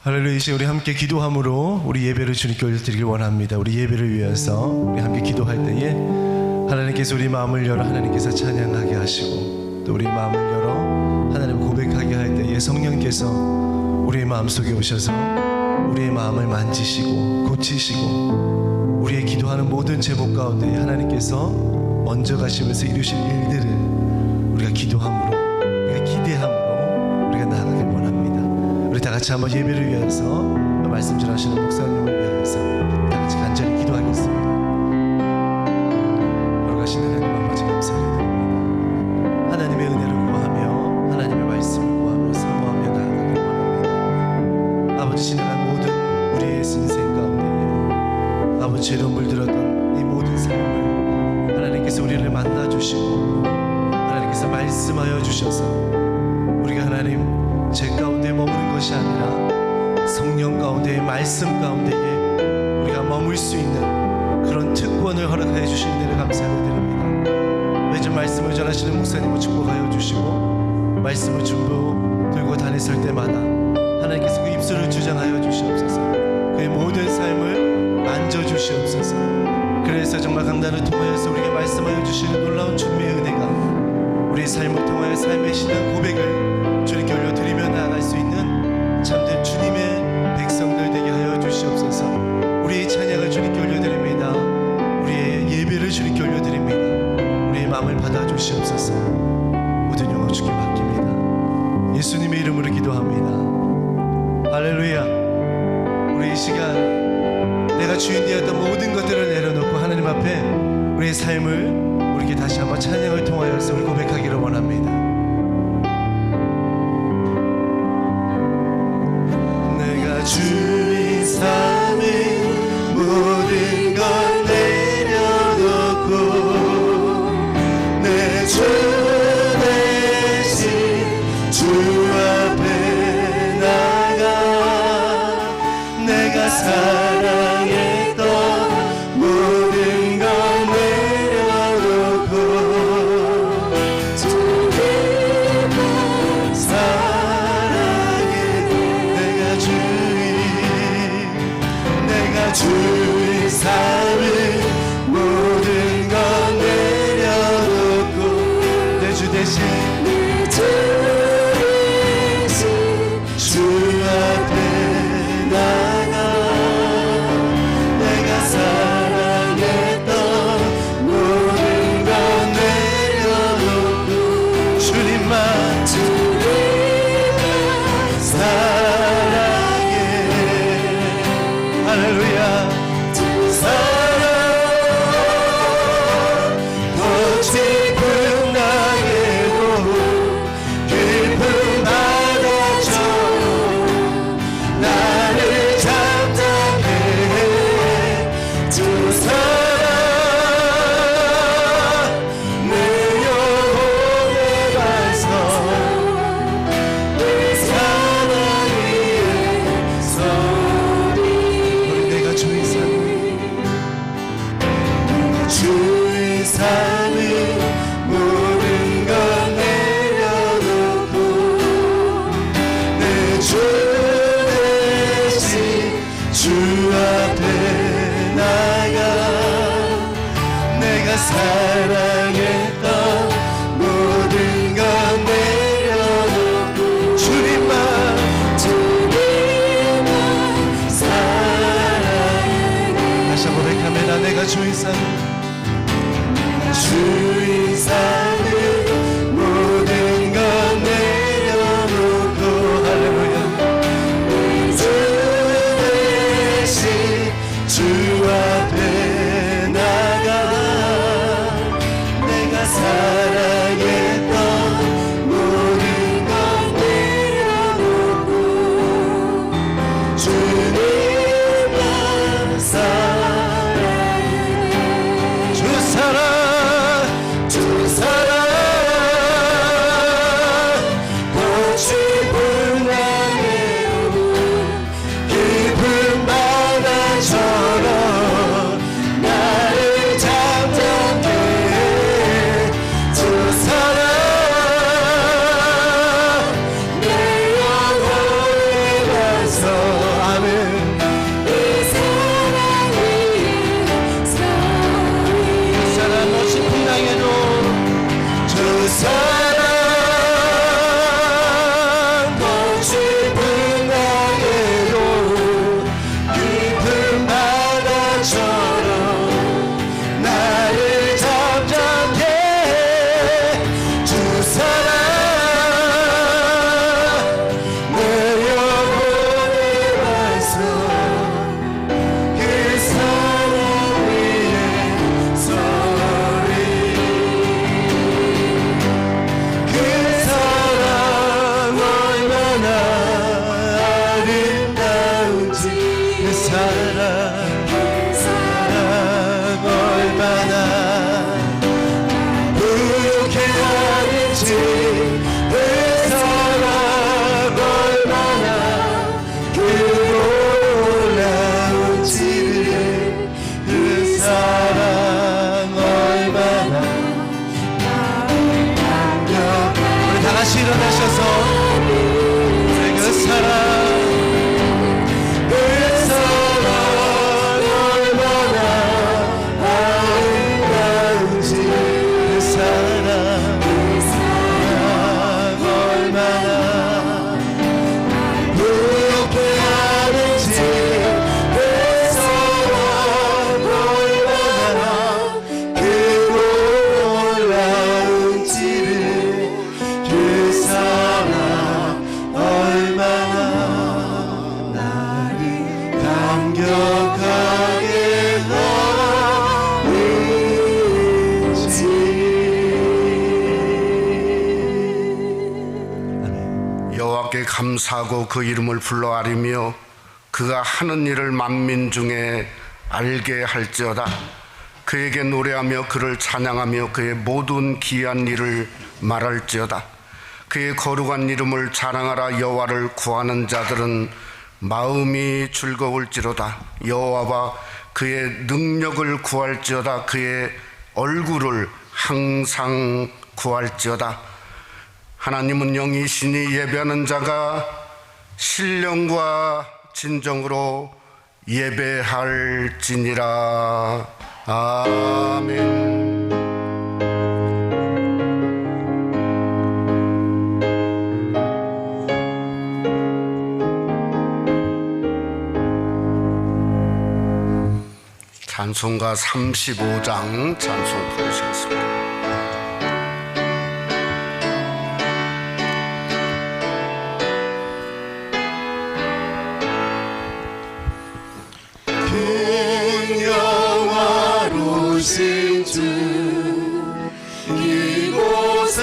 할렐루야. 이제 우리 함께 기도함으로 우리 예배를 주님께 올려드리길 원합니다. 우리 예배를 위해서 우리 함께 기도할 때에 하나님께서 우리 마음을 열어 하나님께서 찬양하게 하시고, 또 우리 마음을 열어 하나님을 고백하게 할 때에 성령께서 우리의 마음속에 오셔서 우리의 마음을 만지시고 고치시고, 우리의 기도하는 모든 제목 가운데 하나님께서 먼저 가시면서 이루실 일들을 우리가 기도함으로, 우리가 기대함으로 우리가 나아가길 원합니다. 우리 다 같이 한번 예배를 위해서, 말씀 전하시는 목사님을 위해서 다 같이 간절히 기도하겠습니다. 걸어가시는 하나님 아버지 감사드립니다. 하나님의 은혜를 구하며 하나님의 말씀을 구하며 사모하며 나아가길 원합니다. 아버지, 지나간 모든 우리의 인생 가운데에 아버지 죄로 물들었던 이 모든 삶을 하나님께서 우리를 만나주시고 하나님께서 말씀하여 주셔서 우리가 하나님 죄 가운데 머무는 것이 아니라 성령 가운데의 말씀 가운데에 우리가 머물 수 있는 그런 특권을 허락하여 주시는 데를 감사를 드립니다. 매주 말씀을 전하시는 목사님을 축복하여 주시고, 말씀을 전부 들고 다녔을 때마다 하나님께서 그 입술을 주장하여 주시옵소서. 그의 모든 삶을 만져주시옵소서. 그래서 정말 강단을 통하여서 우리에게 말씀하여 주시는 놀라운 주님의 은혜가 우리의 삶을 통하여 삶의 신앙 고백을 주님께 올려드리며 나아갈 수 있는 참된 주님의 백성들 되게 하여 주시옵소서. 우리의 찬양을 주님께 올려드립니다. 우리의 예배를 주님께 올려드립니다. 우리의 마음을 받아주시옵소서. 모든 영광 주께 맡깁니다. 예수님의 이름으로 기도합니다. 할렐루야. 우리 이 시간 내가 주인 되었던 모든 것들을 내려놓고 하나님 앞에 우리의 삶을 우리에게 다시 한번 찬양을 통하여서 우리 고백하기를 원합니다. 내가 주인 삼은 모든 걸 내려놓고 내 주 대신 주 앞에 나가 내가 사랑했던 모든 걸 내려놓고 주님만 사랑해. 내가 주의 삶을 모든 걸 내려놓고 내 주 대신 주 앞에 나가 내가 사랑했던 모든 걸 내려놓고 주님만 사랑해. 할렐루야. 사랑 더 깊은 나에도 깊은 바다처럼 나를 잠잠해 주 사랑 내 영혼의 발성 내 사랑 위에 서리. 내가 주의 삶을 모든 걸 내려놓고 내 주 대신 주 앞에 나가 내가 사랑했던 모든 걸 내려놓고 주님만 사랑해. 다시 한번 고백합니다. 내가 주의 삶 주의 삶을 모든 걸 내려놓고 할렐루야. 주 대신 주 앞에 나가 내가 사랑했던 모든 걸 내려놓고 주님만 사랑해. 주 사랑 더 깊은 나에도 깊은 바다처럼 나를 잠잠케 주 사랑 내 영혼의 반성 감격하게 하는지. 여호와께 감사하고 그 이름을 불러 아리며 그가 하는 일을 만민 중에 알게 할지어다. 그에게 노래하며 그를 찬양하며 그의 모든 기이한 일을 말할지어다. 그의 거룩한 이름을 자랑하라. 여호와를 구하는 자들은 마음이 즐거울지로다. 여호와와 그의 능력을 구할지어다. 그의 얼굴을 항상 구할지어다. 하나님은 영이시니 예배하는 자가 신령과 진정으로 예배할지니라. 아멘. 찬송가 35장 찬송 부르시겠습니다. 영화로우신 주 이곳에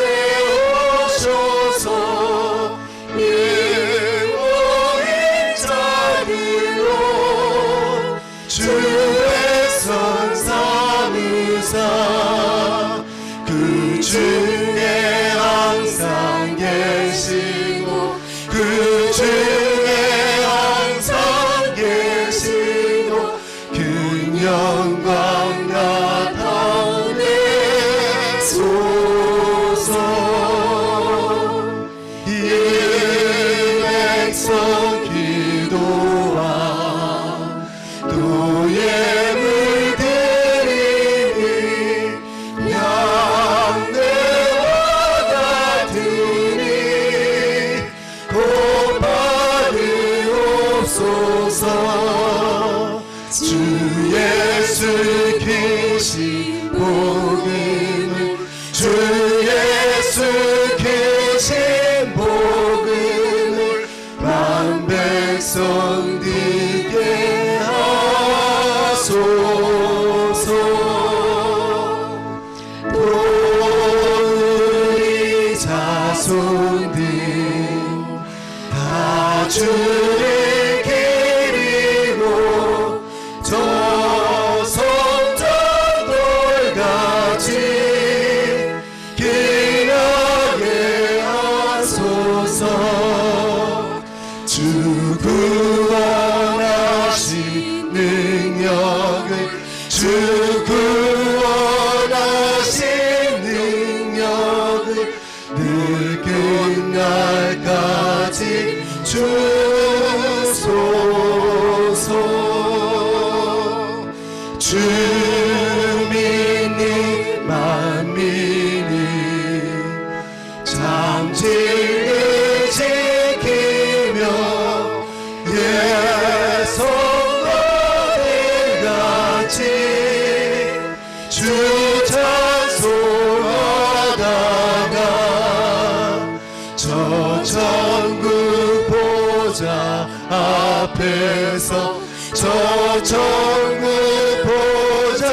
오셔서 예고의 자리로 주의 선 삼으사 그 중에 항상 계시고 그 중에 항상 계시고 그 영광 나타내소서. 이 백성 기도와 또 예물 드리니 양대와 같으니 곧 받으옵소서. 주 예수 계신 복음을 주 예수 계신 복음을 만 백성 듣게 하소서. 또 우리 자손들 다 주를 기리고 저 성전돌같이 기나게 하소서. 주 구원하신 능력을 주 구원하신 능력을 늘 끝날까지 주소서. 주 믿는 만민이 참 진리 지키며 예성가들같이 주 찬송하다가 저 천국 보좌 앞에서 저 천국 보좌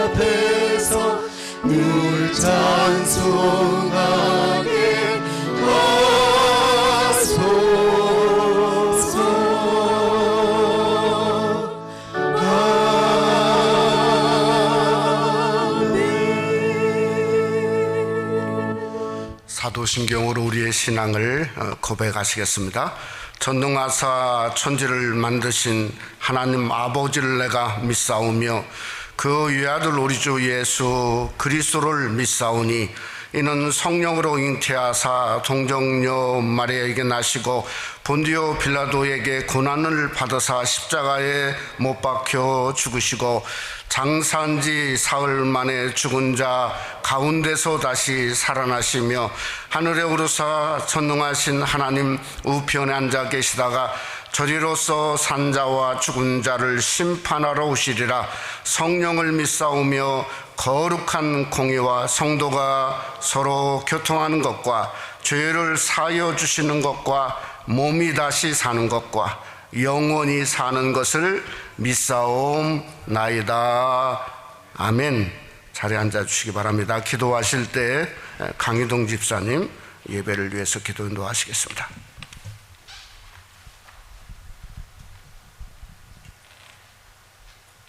앞에서 늘 찬송하게 하소서. 사도신경으로 우리의 신앙을 고백하시겠습니다. 전능하사 천지를 만드신 하나님 아버지를 내가 믿사오며 그 외아들 우리 주 예수 그리스도를 믿사오니 이는 성령으로 잉태하사 동정녀 마리아에게 나시고 본디오 빌라도에게 고난을 받으사 십자가에 못 박혀 죽으시고 장사한 지 사흘 만에 죽은 자 가운데서 다시 살아나시며 하늘에 오르사 전능하신 하나님 우편에 앉아 계시다가 저리로서 산자와 죽은 자를 심판하러 오시리라. 성령을 믿사오며 거룩한 공의와 성도가 서로 교통하는 것과 죄를 사하여 주시는 것과 몸이 다시 사는 것과 영원히 사는 것을 믿사옵나이다. 아멘. 자리에 앉아주시기 바랍니다. 기도하실 때 강희동 집사님 예배를 위해서 기도 인도하시겠습니다.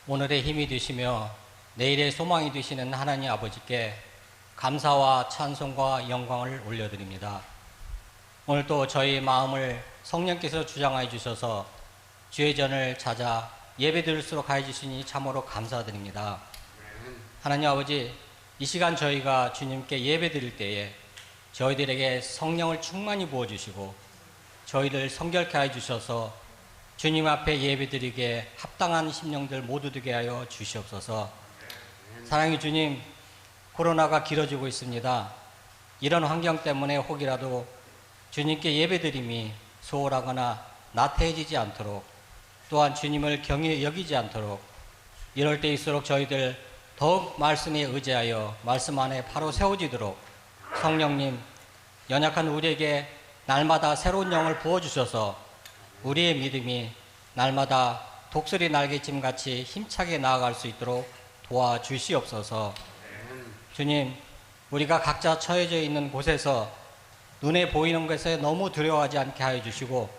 오늘의 힘이 되시며 내일의 소망이 되시는 하나님 아버지께 감사와 찬송과 영광을 올려드립니다. 오늘도 저희 마음을 성령께서 주장하여 주셔서 주의 전을 찾아 예배드릴수록 하여 주시니 참으로 감사드립니다. 하나님 아버지, 이 시간 저희가 주님께 예배드릴 때에 저희들에게 성령을 충만히 부어주시고 저희를 성결케 하여 주셔서 주님 앞에 예배드리기에 합당한 심령들 모두 되게 하여 주시옵소서. 사랑의 주님, 코로나가 길어지고 있습니다. 이런 환경 때문에 혹이라도 주님께 예배드림이 소홀하거나 나태해지지 않도록, 또한 주님을 경히 여기지 않도록, 이럴 때일수록 저희들 더욱 말씀에 의지하여 말씀 안에 바로 세워지도록 성령님, 연약한 우리에게 날마다 새로운 영을 부어주셔서 우리의 믿음이 날마다 독수리 날개찜같이 힘차게 나아갈 수 있도록 도와주시옵소서. 주님, 우리가 각자 처해져 있는 곳에서 눈에 보이는 것에 너무 두려워하지 않게 하여 주시고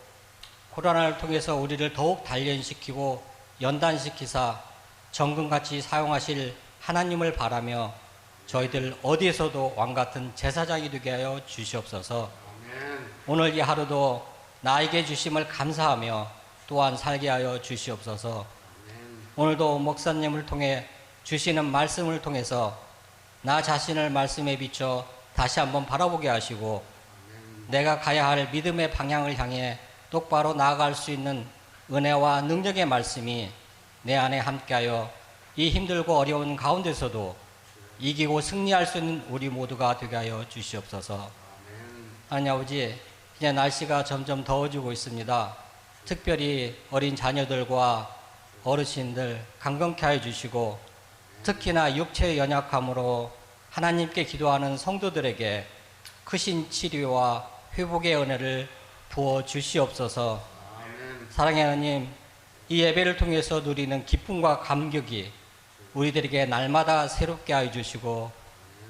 코로나를 통해서 우리를 더욱 단련시키고 연단시키사 정금같이 사용하실 하나님을 바라며 저희들 어디에서도 왕같은 제사장이 되게 하여 주시옵소서. 오늘 이 하루도 나에게 주심을 감사하며 또한 살게 하여 주시옵소서. 오늘도 목사님을 통해 주시는 말씀을 통해서 나 자신을 말씀에 비춰 다시 한번 바라보게 하시고 내가 가야 할 믿음의 방향을 향해 똑바로 나아갈 수 있는 은혜와 능력의 말씀이 내 안에 함께하여 이 힘들고 어려운 가운데서도 이기고 승리할 수 있는 우리 모두가 되게 하여 주시옵소서. 하나님 아버지, 이제 날씨가 점점 더워지고 있습니다. 특별히 어린 자녀들과 어르신들 강건케 하여 주시고 특히나 육체의 연약함으로 하나님께 기도하는 성도들에게 크신 치료와 회복의 은혜를 부어 주시옵소서. 사랑의 하나님, 이 예배를 통해서 누리는 기쁨과 감격이 우리들에게 날마다 새롭게 하여 주시고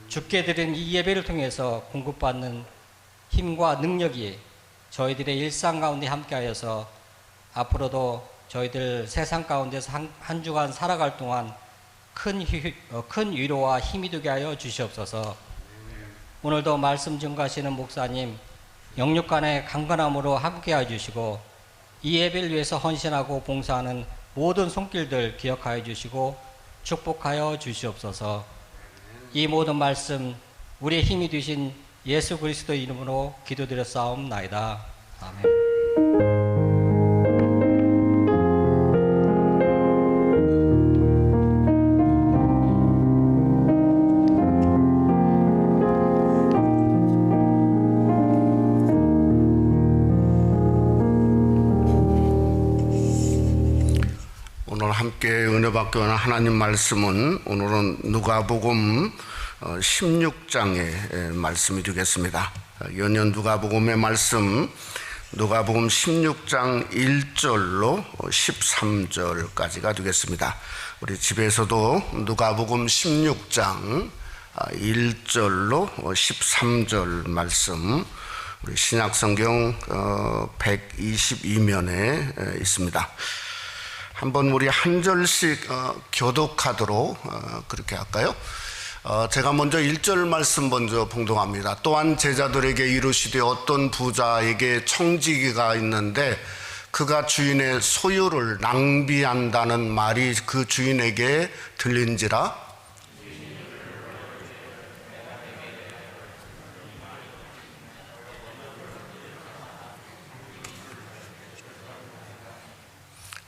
주께 드린 이 예배를 통해서 공급받는 힘과 능력이 저희들의 일상 가운데 함께하여서 앞으로도 저희들 세상 가운데서 한 주간 살아갈 동안 큰 위로와 힘이 되게 하여 주시옵소서. 오늘도 말씀 증거하시는 목사님 영육간의 강건함으로 함께하여 주시고 이 예배를 위해서 헌신하고 봉사하는 모든 손길들 기억하여 주시고 축복하여 주시옵소서. 이 모든 말씀 우리의 힘이 되신 예수 그리스도 이름으로 기도드렸사옵나이다. 아멘. 오늘 함께 은혜 받고 있는 하나님 말씀은 오늘은 누가복음 16장의 말씀이 되겠습니다. 연년 누가복음의 말씀 누가복음 16장 1절로 13절까지가 되겠습니다. 우리 집에서도 누가복음 16장 1절로 13절 말씀 우리 신약성경 122면에 있습니다. 한번 우리 한 절씩 교독하도록 그렇게 할까요? 제가 먼저 1절 말씀 먼저 봉독합니다. 또한 제자들에게 이르시되 어떤 부자에게 청지기가 있는데 그가 주인의 소유를 낭비한다는 말이 그 주인에게 들린지라.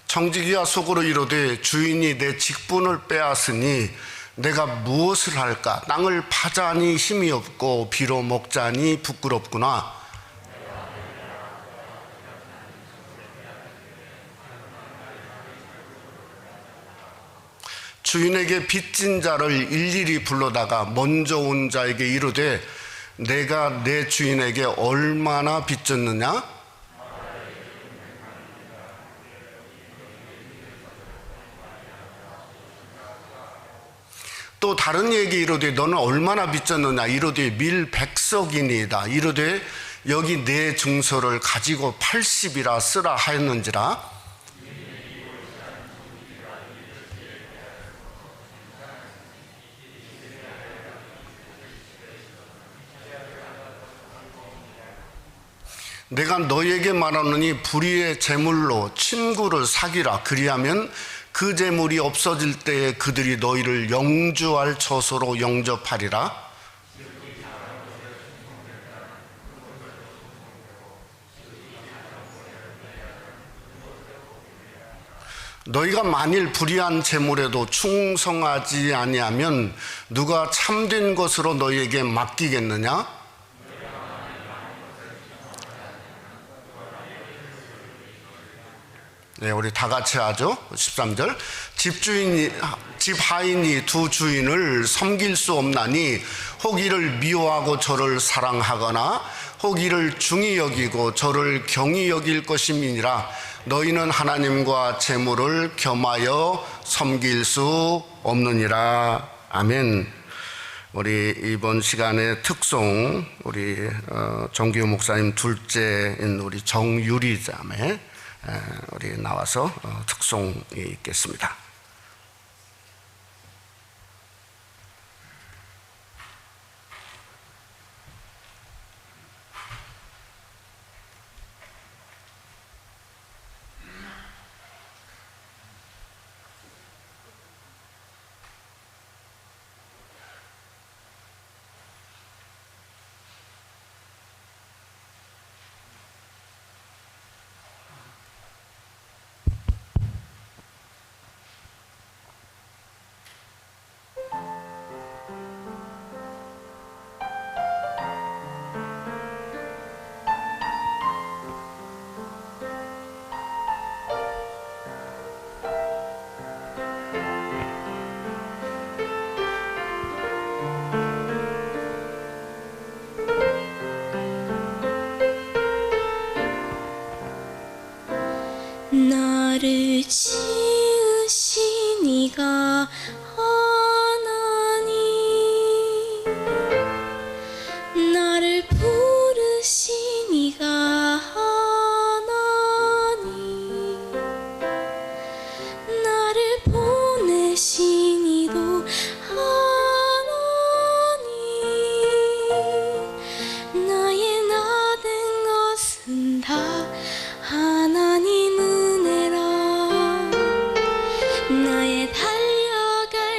청지기가 속으로 이르되 주인이 내 직분을 빼앗으니 내가 무엇을 할까? 땅을 파자니 힘이 없고 비로 먹자니 부끄럽구나. 주인에게 빚진 자를 일일이 불러다가 먼저 온 자에게 이르되 내가 내 주인에게 얼마나 빚졌느냐? 또 다른 얘기 이르되 너는 얼마나 빚졌느냐 이르되 밀백석이니이다 이르되 여기 내 증서를 가지고 80이라 쓰라 하였는지라. 내가 너에게 말하노니 불의의 재물로 친구를 사귀라. 그리하면 그 재물이 없어질 때에 그들이 너희를 영주할 처소로 영접하리라. 너희가 만일 불의한 재물에도 충성하지 아니하면 누가 참된 것으로 너희에게 맡기겠느냐? 네, 우리 다 같이 하죠. 13절. 집 하인이 두 주인을 섬길 수 없나니 혹 이를 미워하고 저를 사랑하거나 혹 이를 중히 여기고 저를 경히 여길 것임이니라. 너희는 하나님과 재물을 겸하여 섬길 수 없느니라. 아멘. 우리 이번 시간에 특송 우리 정기호 목사님 둘째인 우리 정유리 자매 우리 나와서 특송이 있겠습니다. 나를 지으신 이가 하나님, 나를 부르신 이가 하나님, 나를 보내신 이도 하나님, 나의 나 된 것은 다 하나님 은혜라. 나의 달려갈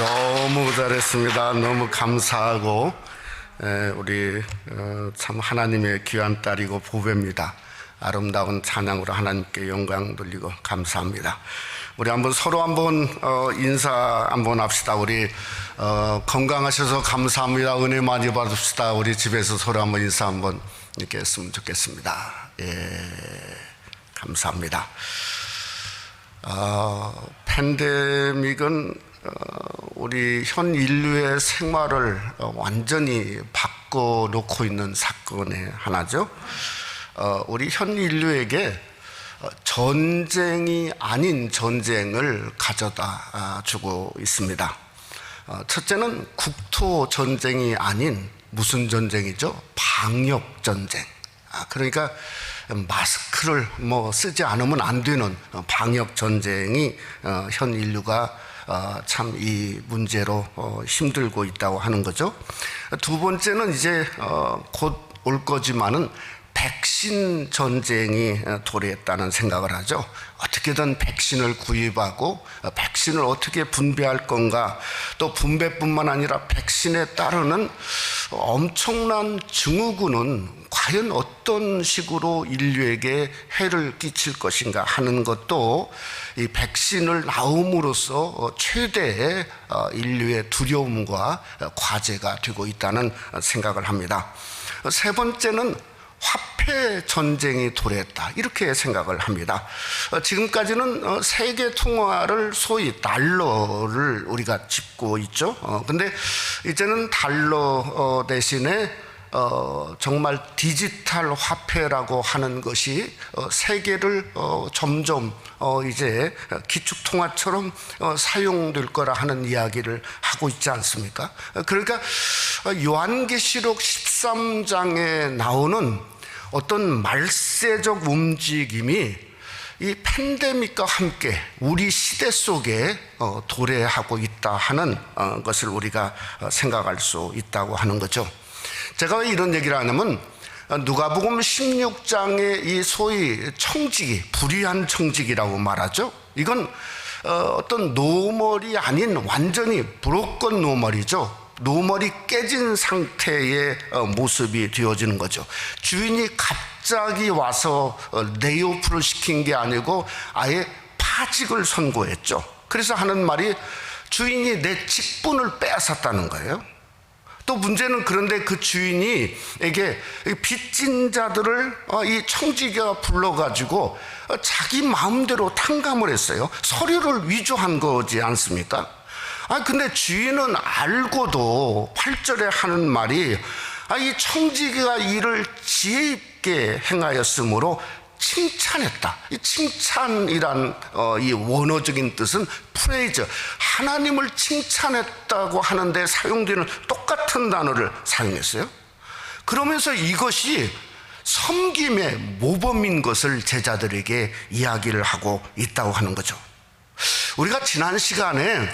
너무 잘했습니다. 너무 감사하고 우리 참 하나님의 귀한 딸이고 보배입니다. 아름다운 찬양으로 하나님께 영광 돌리고 감사합니다. 우리 한번 서로 한번 인사 한번 합시다. 우리 건강하셔서 감사합니다. 은혜 많이 받읍시다. 우리 집에서 서로 한번 인사 한번 이렇게 했으면 좋겠습니다. 예, 감사합니다. 팬데믹은 우리 현 인류의 생활을 완전히 바꿔놓고 있는 사건의 하나죠. 우리 현 인류에게 전쟁이 아닌 전쟁을 가져다 주고 있습니다. 첫째는 국토 전쟁이 아닌 무슨 전쟁이죠? 방역 전쟁. 그러니까 마스크를 쓰지 않으면 안 되는 방역 전쟁이 현 인류가 참 이 문제로 힘들고 있다고 하는 거죠. 두 번째는 이제 곧 올 거지만은 백신 전쟁이 도래했다는 생각을 하죠. 어떻게든 백신을 구입하고 백신을 어떻게 분배할 건가, 또 분배뿐만 아니라 백신에 따르는 엄청난 증후군은 과연 어떤 식으로 인류에게 해를 끼칠 것인가 하는 것도 이 백신을 나옴으로써 최대의 인류의 두려움과 과제가 되고 있다는 생각을 합니다. 세 번째는 화폐 전쟁이 도래했다, 이렇게 생각을 합니다. 지금까지는 세계 통화를 소위 달러를 우리가 짚고 있죠. 근데 이제는 달러 대신에 정말 디지털 화폐라고 하는 것이 세계를 점점 이제 기축통화처럼 사용될 거라 하는 이야기를 하고 있지 않습니까? 그러니까 요한계시록 13장에 나오는 어떤 말세적 움직임이 이 팬데믹과 함께 우리 시대 속에 도래하고 있다 하는 것을 우리가 생각할 수 있다고 하는 거죠. 제가 왜 이런 얘기를 하냐면 누가복음 16장의 이 소위 청지기, 불의한 청지기라고 말하죠. 이건 어떤 노멀이 아닌 완전히 브로큰 노멀이죠. 노멀이 깨진 상태의 모습이 되어지는 거죠. 주인이 갑자기 와서 레이오프를 시킨 게 아니고 아예 파직을 선고했죠. 그래서 하는 말이 주인이 내 직분을 빼앗았다는 거예요. 또 문제는 그런데 그 주인이에게 빚진 자들을 이 청지기가 불러가지고 자기 마음대로 탕감을 했어요. 서류를 위조한 거지 않습니까? 근데 주인은 알고도 8절에 하는 말이 이 청지기가 이를 지혜 있게 행하였으므로 칭찬했다. 이 칭찬이란 이 원어적인 뜻은 프레이즈, 하나님을 칭찬했다고 하는데 사용되는 똑같은 단어를 사용했어요. 그러면서 이것이 섬김의 모범인 것을 제자들에게 이야기를 하고 있다고 하는 거죠. 우리가 지난 시간에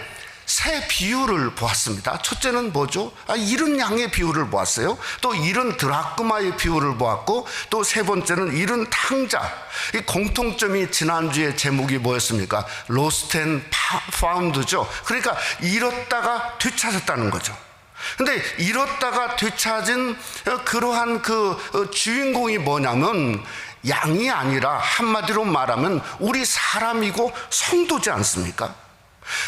새 비유를 보았습니다. 첫째는 뭐죠? 잃은 양의 비유를 보았어요. 또 잃은 드라크마의 비유를 보았고, 또 세 번째는 잃은 탕자. 이 공통점이 지난주에 제목이 뭐였습니까? Lost and Found죠. 그러니까 잃었다가 되찾았다는 거죠. 근데 잃었다가 되찾은 그러한 그 주인공이 뭐냐면 양이 아니라 한마디로 말하면 우리 사람이고 성도지 않습니까?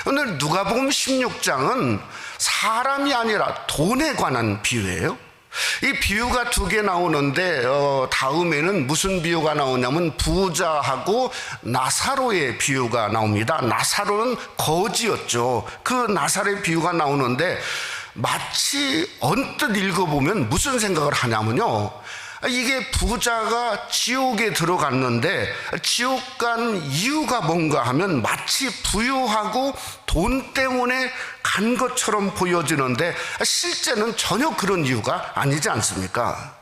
오늘 누가복음 16장은 사람이 아니라 돈에 관한 비유예요. 이 비유가 두 개 나오는데 다음에는 무슨 비유가 나오냐면 부자하고 나사로의 비유가 나옵니다. 나사로는 거지였죠. 그 나사로의 비유가 나오는데 마치 언뜻 읽어보면 무슨 생각을 하냐면요, 이게 부자가 지옥에 들어갔는데 지옥 간 이유가 뭔가 하면 마치 부유하고 돈 때문에 간 것처럼 보여지는데 실제는 전혀 그런 이유가 아니지 않습니까?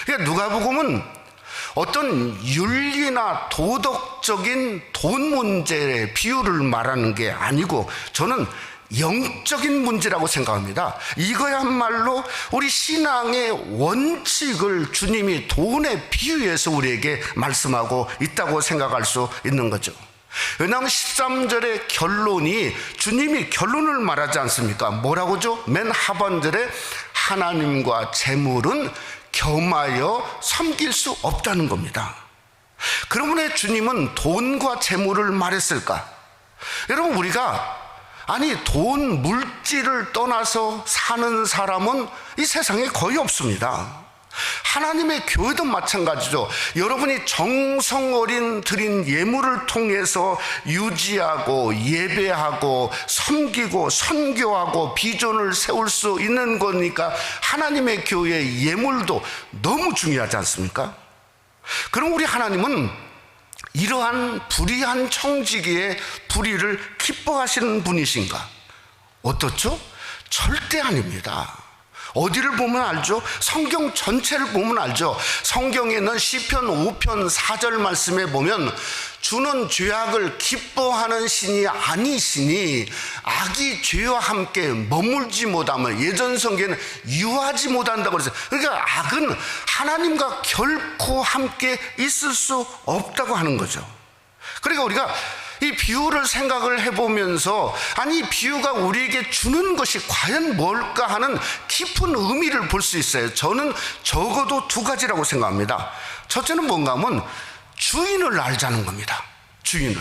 그러니까 누가복음은 어떤 윤리나 도덕적인 돈 문제의 비유를 말하는 게 아니고 저는 영적인 문제라고 생각합니다. 이거야말로 우리 신앙의 원칙을 주님이 돈에 비유해서 우리에게 말씀하고 있다고 생각할 수 있는 거죠. 왜냐하면 13절의 결론이 주님이 결론을 말하지 않습니까? 뭐라고죠? 맨 하반절에 하나님과 재물은 겸하여 섬길 수 없다는 겁니다. 그러면 왜 주님은 돈과 재물을 말했을까? 여러분, 우리가 돈, 물질을 떠나서 사는 사람은 이 세상에 거의 없습니다. 하나님의 교회도 마찬가지죠. 여러분이 정성 어린 드린 예물을 통해서 유지하고 예배하고 섬기고 선교하고 비전을 세울 수 있는 거니까 하나님의 교회의 예물도 너무 중요하지 않습니까? 그럼 우리 하나님은 이러한 불의한 청지기의 불의를 기뻐하시는 분이신가? 어떻죠? 절대 아닙니다. 어디를 보면 알죠? 성경 전체를 보면 알죠? 성경에는 시편 5편 4절 말씀에 보면 주는 죄악을 기뻐하는 신이 아니시니 악이 죄와 함께 머물지 못하면, 예전 성경에는 유하지 못한다고 그랬어요. 그러니까 악은 하나님과 결코 함께 있을 수 없다고 하는 거죠. 그러니까 우리가 이 비유를 생각을 해보면서 이 비유가 우리에게 주는 것이 과연 뭘까 하는 깊은 의미를 볼 수 있어요. 저는 적어도 두 가지라고 생각합니다. 첫째는 뭔가 하면 주인을 알자는 겁니다. 주인을.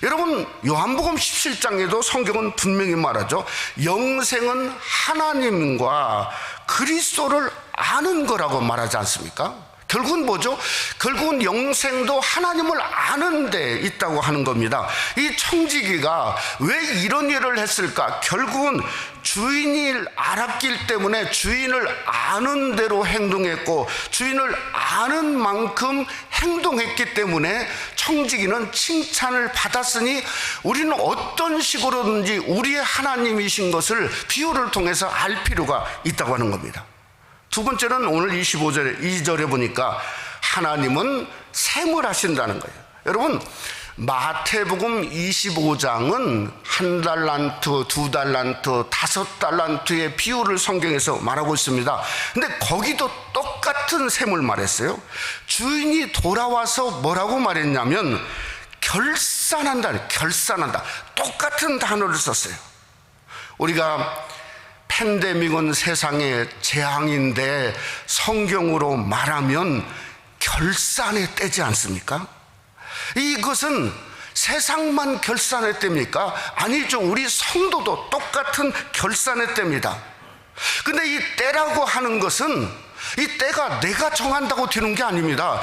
여러분, 요한복음 17장에도 성경은 분명히 말하죠. 영생은 하나님과 그리스도를 아는 거라고 말하지 않습니까? 결국은 뭐죠? 결국은 영생도 하나님을 아는 데 있다고 하는 겁니다. 이 청지기가 왜 이런 일을 했을까? 결국은 주인이 알았기 때문에 주인을 아는 대로 행동했고, 주인을 아는 만큼 행동했기 때문에 청지기는 칭찬을 받았으니 우리는 어떤 식으로든지 우리의 하나님이신 것을 비유를 통해서 알 필요가 있다고 하는 겁니다. 두 번째는 오늘 25절에 2절에 보니까 하나님은 셈을 하신다는 거예요. 여러분, 마태복음 25장은 1달란트, 2달란트, 5달란트의 비유를 성경에서 말하고 있습니다. 근데 거기도 똑같은 셈을 말했어요. 주인이 돌아와서 뭐라고 말했냐면 결산한다. 똑같은 단어를 썼어요. 우리가 팬데믹은 세상의 재앙인데 성경으로 말하면 결산의 때지 않습니까? 이것은 세상만 결산의 때입니까? 아니죠. 우리 성도도 똑같은 결산의 때입니다. 근데 이 때라고 하는 것은 이 때가 내가 정한다고 되는 게 아닙니다.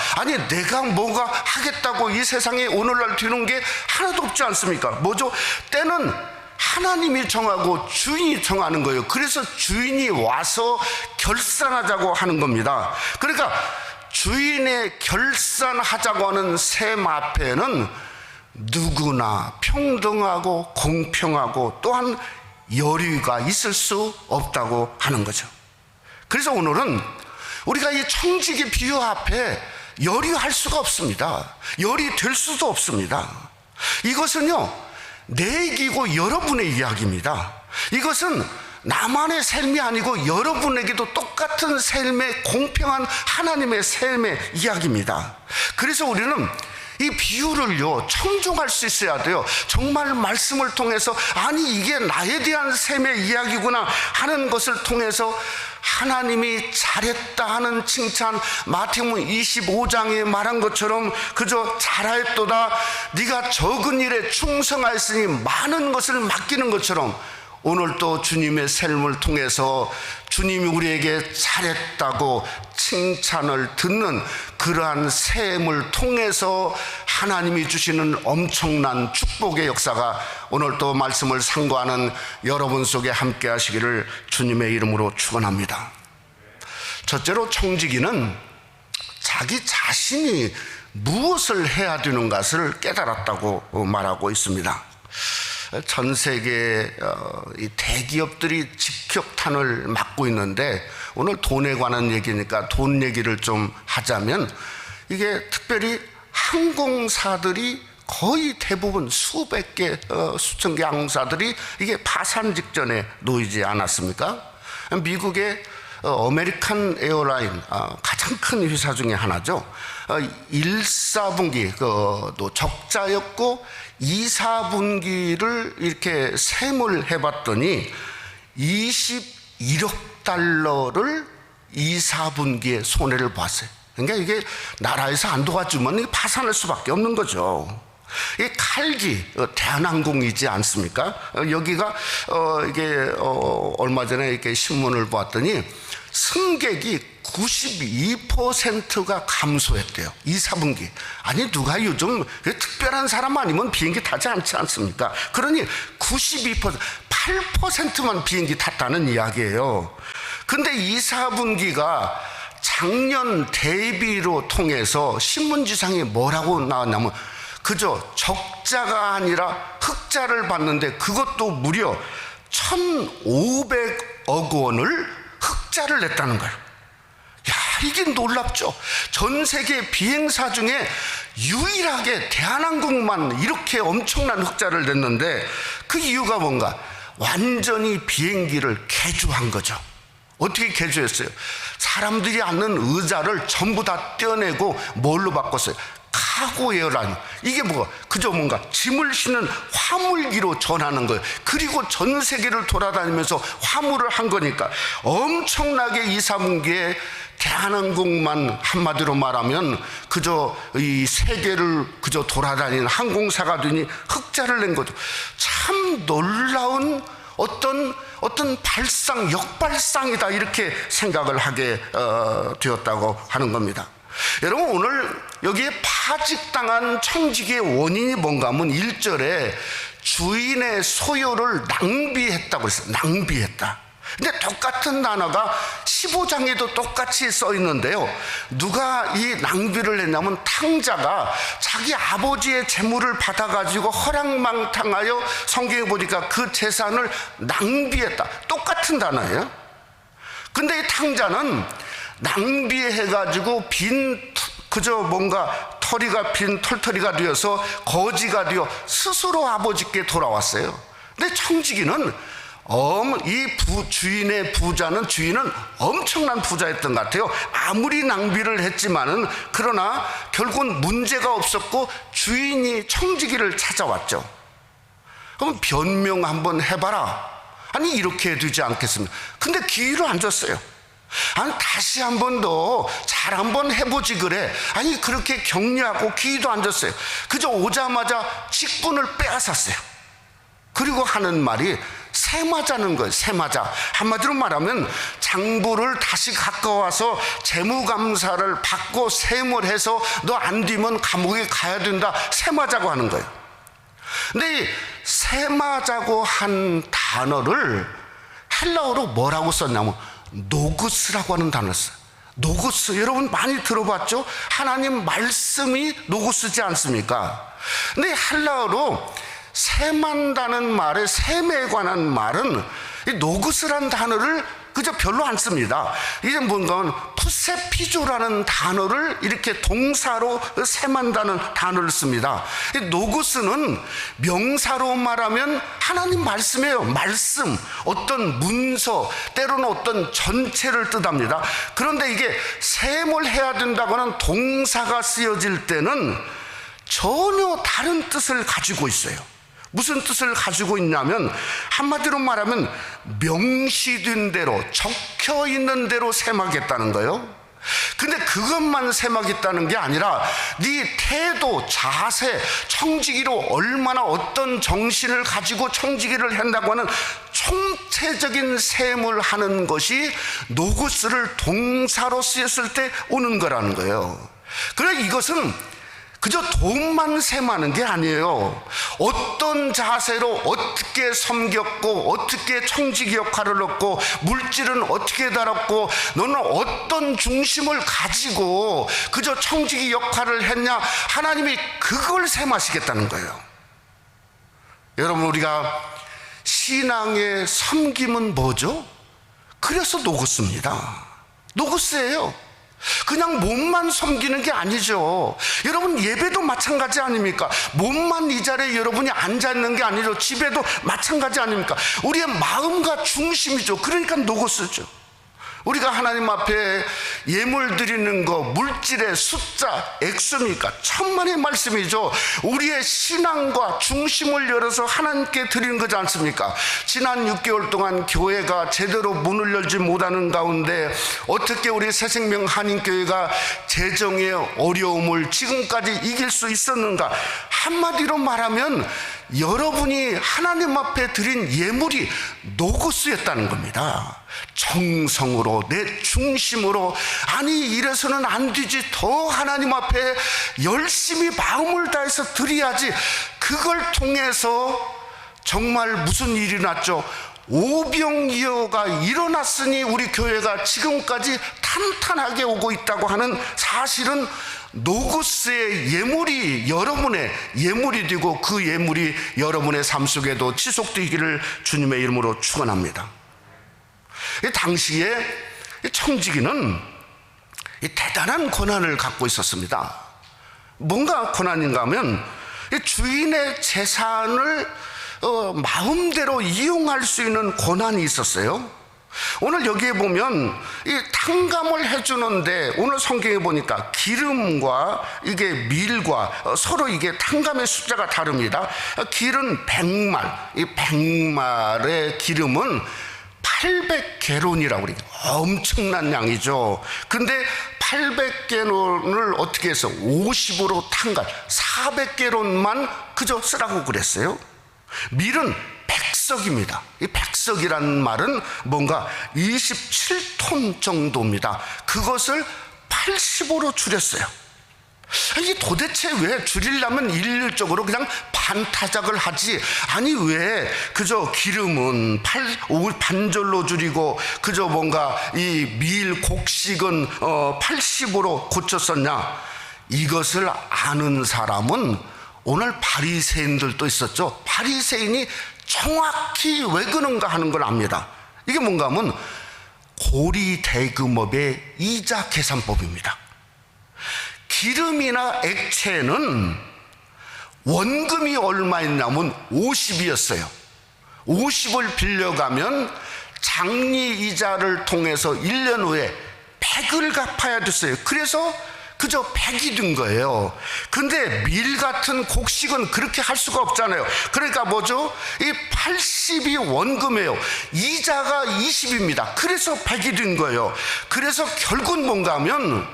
내가 뭐가 하겠다고 이 세상에 오늘날 되는 게 하나도 없지 않습니까? 뭐죠? 때는 하나님이 정하고 주인이 정하는 거예요. 그래서 주인이 와서 결산하자고 하는 겁니다. 그러니까 주인의 결산하자고 하는 셈 앞에는 누구나 평등하고 공평하고 또한 여리가 있을 수 없다고 하는 거죠. 그래서 오늘은 우리가 이 청지기 비유 앞에 여리할 수가 없습니다. 여리될 수도 없습니다. 이것은요, 내 얘기고 여러분의 이야기입니다. 이것은 나만의 삶이 아니고 여러분에게도 똑같은 삶의 공평한 하나님의 삶의 이야기입니다. 그래서 우리는 이 비유를요 청중할 수 있어야 돼요. 정말 말씀을 통해서 이게 나에 대한 삶의 이야기구나 하는 것을 통해서 하나님이 잘했다 하는 칭찬, 마태복음 25장에 말한 것처럼 그저 잘하였도다, 네가 적은 일에 충성하였으니 많은 것을 맡기는 것처럼 오늘 또 주님의 삶을 통해서 주님이 우리에게 잘했다고 칭찬을 듣는 그러한 삶을 통해서 하나님이 주시는 엄청난 축복의 역사가 오늘 또 말씀을 상고하는 여러분 속에 함께 하시기를 주님의 이름으로 축원합니다. 첫째로 청지기는 자기 자신이 무엇을 해야 되는 것을 깨달았다고 말하고 있습니다. 전 세계 이 대기업들이 직격탄을 맞고 있는데 오늘 돈에 관한 얘기니까 돈 얘기를 좀 하자면 이게 특별히 항공사들이 거의 대부분 수백 개, 수천 개 항공사들이 이게 파산 직전에 놓이지 않았습니까? 미국의 아메리칸 에어라인 가장 가장 큰 회사 중에 하나죠. 1, 4분기 또 적자였고 2, 4분기를 이렇게 셈을 해봤더니 21억 달러를 2, 4분기에 손해를 봤어요. 그러니까 이게 나라에서 안 도와주면 파산할 수밖에 없는 거죠. 이 칼기 대한항공이지 않습니까? 여기가 이게 얼마 전에 이렇게 신문을 보았더니 승객이 92%가 감소했대요. 2, 4분기. 아니 누가 요즘 특별한 사람 아니면 비행기 타지 않지 않습니까? 그러니 92%, 8%만 비행기 탔다는 이야기예요. 근데 2, 4분기가 작년 대비로 통해서 신문지상에 뭐라고 나왔냐면 그저 적자가 아니라 흑자를 봤는데 그것도 무려 1,500억 원을 흑자를 냈다는 거예요. 야, 이게 놀랍죠. 전 세계 비행사 중에 유일하게 대한항공만 이렇게 엄청난 흑자를 냈는데 그 이유가 뭔가? 완전히 비행기를 개조한 거죠. 어떻게 개조했어요? 사람들이 앉는 의자를 전부 다 떼어내고 뭘로 바꿨어요? 카고 에어라인. 이게 뭐가? 그저 뭔가 짐을 싣는 화물기로 전하는 거예요. 그리고 전 세계를 돌아다니면서 화물을 한 거니까 엄청나게 2, 3분기에 대한항공만 한마디로 말하면 그저 이 세계를 그저 돌아다니는 항공사가 되니 흑자를 낸 거죠. 참 놀라운 어떤 발상, 역발상이다 이렇게 생각을 하게 되었다고 하는 겁니다. 여러분 오늘 여기에 파직당한 청지기의 원인이 뭔가 하면 1절에 주인의 소유를 낭비했다고 했어요. 낭비했다. 근데 똑같은 단어가 15장에도 똑같이 써 있는데요. 누가 이 낭비를 했냐면 탕자가 자기 아버지의 재물을 받아가지고 허랑망탕하여 성경에 보니까 그 재산을 낭비했다. 똑같은 단어예요. 근데 이 탕자는 낭비해가지고 그저 뭔가 털이가 빈 털털이가 되어서 거지가 되어 스스로 아버지께 돌아왔어요. 근데 청지기는 주인의 주인은 엄청난 부자였던 것 같아요. 아무리 낭비를 했지만은 그러나 결국은 문제가 없었고 주인이 청지기를 찾아왔죠. 그럼 변명 한번 해봐라. 아니 이렇게 되지 않겠습니까? 근데 기회를 안 줬어요. 아니 다시 한 번 더 잘 한번 해보지 그래. 아니 그렇게 격려하고 기회도 안 줬어요. 그저 오자마자 직분을 빼앗았어요. 그리고 하는 말이 세마자는 거예요. 세마자. 한마디로 말하면 장부를 다시 가까워서 재무감사를 받고 세무를 해서 너 안 되면 감옥에 가야 된다. 세마자고 하는 거예요. 근데 이 세마자고 한 단어를 헬라어로 뭐라고 썼냐면 노구스라고 하는 단어를 써요. 노구스, 여러분 많이 들어봤죠? 하나님 말씀이 노구스지 않습니까? 근데 헬라어로 세만다는 말에 셈에 관한 말은 이 노구스라는 단어를 그저 별로 안 씁니다. 이제 뭔가 푸세피조라는 단어를 이렇게 동사로 세만다는 단어를 씁니다. 이 노구스는 명사로 말하면 하나님 말씀이에요. 말씀, 어떤 문서, 때로는 어떤 전체를 뜻합니다. 그런데 이게 셈을 해야 된다고 하는 동사가 쓰여질 때는 전혀 다른 뜻을 가지고 있어요. 무슨 뜻을 가지고 있냐면 한마디로 말하면 명시된 대로 적혀 있는 대로 셈하겠다는 거예요. 근데 그것만 셈하겠다는 게 아니라 네 태도, 자세, 청지기로 얼마나 어떤 정신을 가지고 청지기를 한다고 하는 총체적인 셈을 하는 것이 노구스를 동사로 쓰였을 때 오는 거라는 거예요. 그래 이것은 그저 돈만 셈하는 게 아니에요. 어떤 자세로 어떻게 섬겼고 어떻게 청지기 역할을 했고 물질은 어떻게 다뤘고 너는 어떤 중심을 가지고 그저 청지기 역할을 했냐, 하나님이 그걸 셈하시겠다는 거예요. 여러분 우리가 신앙의 섬김은 뭐죠? 그래서 노구스입니다. 노구스예요. 그냥 몸만 섬기는 게 아니죠. 여러분 예배도 마찬가지 아닙니까? 몸만 이 자리에 여러분이 앉아있는 게 아니죠. 집에도 마찬가지 아닙니까? 우리의 마음과 중심이죠. 그러니까 노고스죠. 우리가 하나님 앞에 예물 드리는 거 물질의 숫자, 액수입니까? 천만의 말씀이죠. 우리의 신앙과 중심을 열어서 하나님께 드리는 거지 않습니까? 지난 6개월 동안 교회가 제대로 문을 열지 못하는 가운데 어떻게 우리 새생명 한인교회가 재정의 어려움을 지금까지 이길 수 있었는가? 한마디로 말하면 여러분이 하나님 앞에 드린 예물이 노고스였다는 겁니다. 정성으로, 내 중심으로, 아니 이래서는 안 되지, 더 하나님 앞에 열심히 마음을 다해서 드려야지. 그걸 통해서 정말 무슨 일이 났죠? 오병이어가 일어났으니 우리 교회가 지금까지 탄탄하게 오고 있다고 하는 사실은 노고스의 예물이 여러분의 예물이 되고 그 예물이 여러분의 삶 속에도 지속되기를 주님의 이름으로 축원합니다. 당시에 청지기는 대단한 권한을 갖고 있었습니다. 뭔가 권한인가 하면 주인의 재산을 마음대로 이용할 수 있는 권한이 있었어요. 오늘 여기에 보면 이 탕감을 해주는데 오늘 성경에 보니까 기름과 이게 밀과 서로 이게 탕감의 숫자가 다릅니다. 길은 100말, 이 100말의 기름은 800개론이라고 그래요. 엄청난 양이죠. 근데 800개론을 어떻게 해서 50으로 탕감, 400개론만 그저 쓰라고 그랬어요. 밀은 백석입니다. 이 백석이라는 말은 뭔가 27톤 정도입니다. 그것을 80으로 줄였어요. 이게 도대체 왜 줄이려면 일률적으로 그냥 반타작을 하지, 아니 왜 그저 기름은 반절로 줄이고 그저 뭔가 이 밀 곡식은 80으로 고쳤었냐? 이것을 아는 사람은 오늘 바리새인들도 있었죠. 바리새인이 정확히 왜 그런가 하는 걸 압니다. 이게 뭔가 하면 고리대금업의 이자 계산법입니다. 기름이나 액체는 원금이 얼마였냐면 50이었어요. 50을 빌려가면 장리 이자를 통해서 1년 후에 100을 갚아야 됐어요. 그래서 그저 100이 된 거예요. 근데 밀 같은 곡식은 그렇게 할 수가 없잖아요. 그러니까 뭐죠? 이 80이 원금이에요. 이자가 20입니다. 그래서 100이 된 거예요. 그래서 결국은 뭔가 하면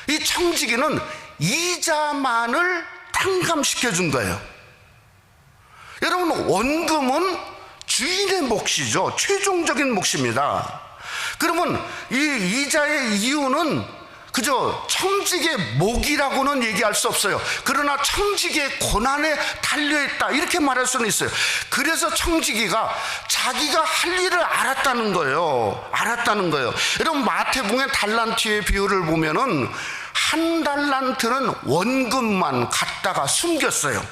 이 청지기는 이자만을 탕감시켜 준 거예요. 여러분, 원금은 주인의 몫이죠. 최종적인 몫입니다. 그러면 이 이자의 이유는 그저 청지기의 목이라고는 얘기할 수 없어요. 그러나 청지기의 권한에 달려있다, 이렇게 말할 수는 있어요. 그래서 청지기가 자기가 할 일을 알았다는 거예요. 여러분, 마태복음의 달란트의 비유를 보면은 한 달란트는 원금만 갖다가 숨겼어요.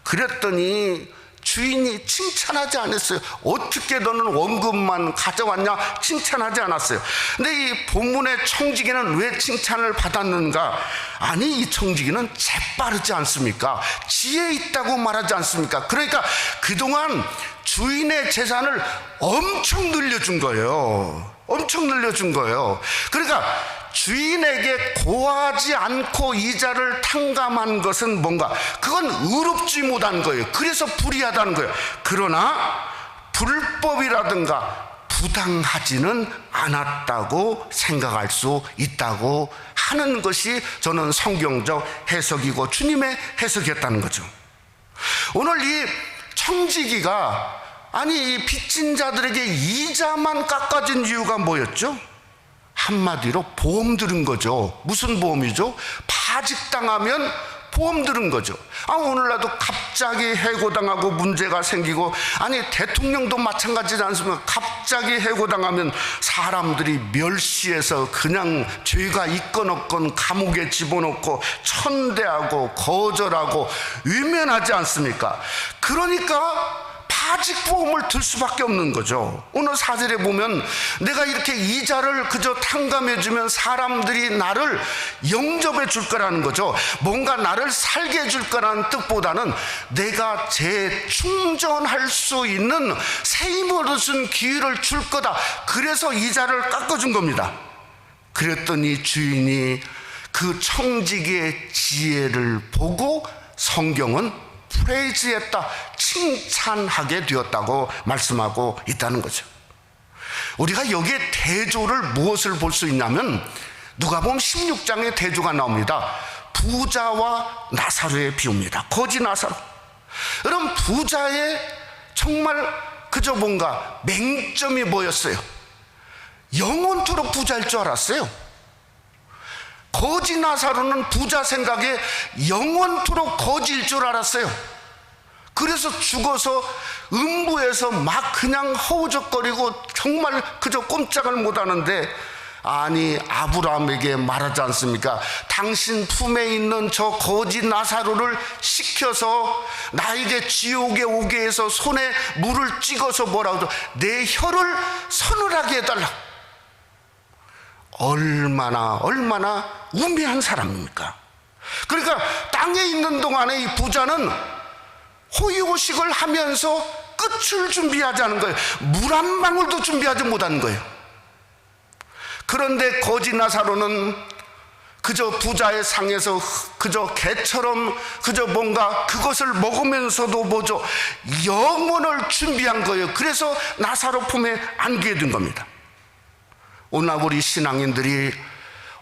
그랬더니 주인이 칭찬하지 않았어요. 어떻게 너는 원금만 가져왔냐? 칭찬하지 않았어요. 근데 이 본문의 청지기는 왜 칭찬을 받았는가? 아니, 이 청지기는 재빠르지 않습니까? 지혜 있다고 말하지 않습니까? 그러니까 그동안 주인의 재산을 엄청 늘려준 거예요. 그러니까 주인에게 고하지 않고 이자를 탕감한 것은 뭔가, 그건 의롭지 못한 거예요. 그래서 불의하다는 거예요. 그러나 불법이라든가 부당하지는 않았다고 생각할 수 있다고 하는 것이 저는 성경적 해석이고 주님의 해석이었다는 거죠. 오늘 이 청지기가 아니 이 빚진 자들에게 이자만 깎아준 이유가 뭐였죠? 한마디로 보험 들은 거죠. 무슨 보험이죠? 파직당하면 보험 들은 거죠. 오늘날도 갑자기 해고당하고 문제가 생기고, 아니 대통령도 마찬가지지 않습니까? 갑자기 해고당하면 사람들이 멸시해서 그냥 죄가 있건 없건 감옥에 집어넣고 천대하고 거절하고 외면하지 않습니까? 그러니까 사직보험을 들 수밖에 없는 거죠. 오늘 4절에 보면 내가 이렇게 이자를 그저 탕감해주면 사람들이 나를 영접해 줄 거라는 거죠. 뭔가 나를 살게 해줄 거라는 뜻보다는 내가 재충전할 수 있는 새 힘을 얻은 기회를 줄 거다. 그래서 이자를 깎아준 겁니다. 그랬더니 주인이 그 청지기의 지혜를 보고 성경은 프레이즈했다, 칭찬하게 되었다고 말씀하고 있다는 거죠. 우리가 여기에 대조를 무엇을 볼 수 있냐면 누가복음 16장에 대조가 나옵니다. 부자와 나사로의 비유입니다. 거지 나사로. 여러분, 부자의 정말 그저 뭔가 맹점이 뭐였어요? 영원토록 부자일 줄 알았어요. 거지 나사로는 부자 생각에 영원토록 거지일 줄 알았어요. 그래서 죽어서 음부에서 막 그냥 허우적거리고 정말 그저 꼼짝을 못하는데, 아니 아브라함에게 말하지 않습니까? 당신 품에 있는 저 거지 나사로를 시켜서 나에게 지옥에 오게 해서 손에 물을 찍어서 뭐라고 내 혀를 서늘하게 해달라. 얼마나 우매한 사람입니까? 그러니까 땅에 있는 동안에 이 부자는 호의호식을 하면서 끝을 준비하자는 거예요. 물 한 방울도 준비하지 못하는 거예요. 그런데 거지 나사로는 그저 부자의 상에서 그저 개처럼 그저 뭔가 그것을 먹으면서도 뭐죠? 영혼을 준비한 거예요. 그래서 나사로 품에 안기게 된 겁니다. 오늘 우리 신앙인들이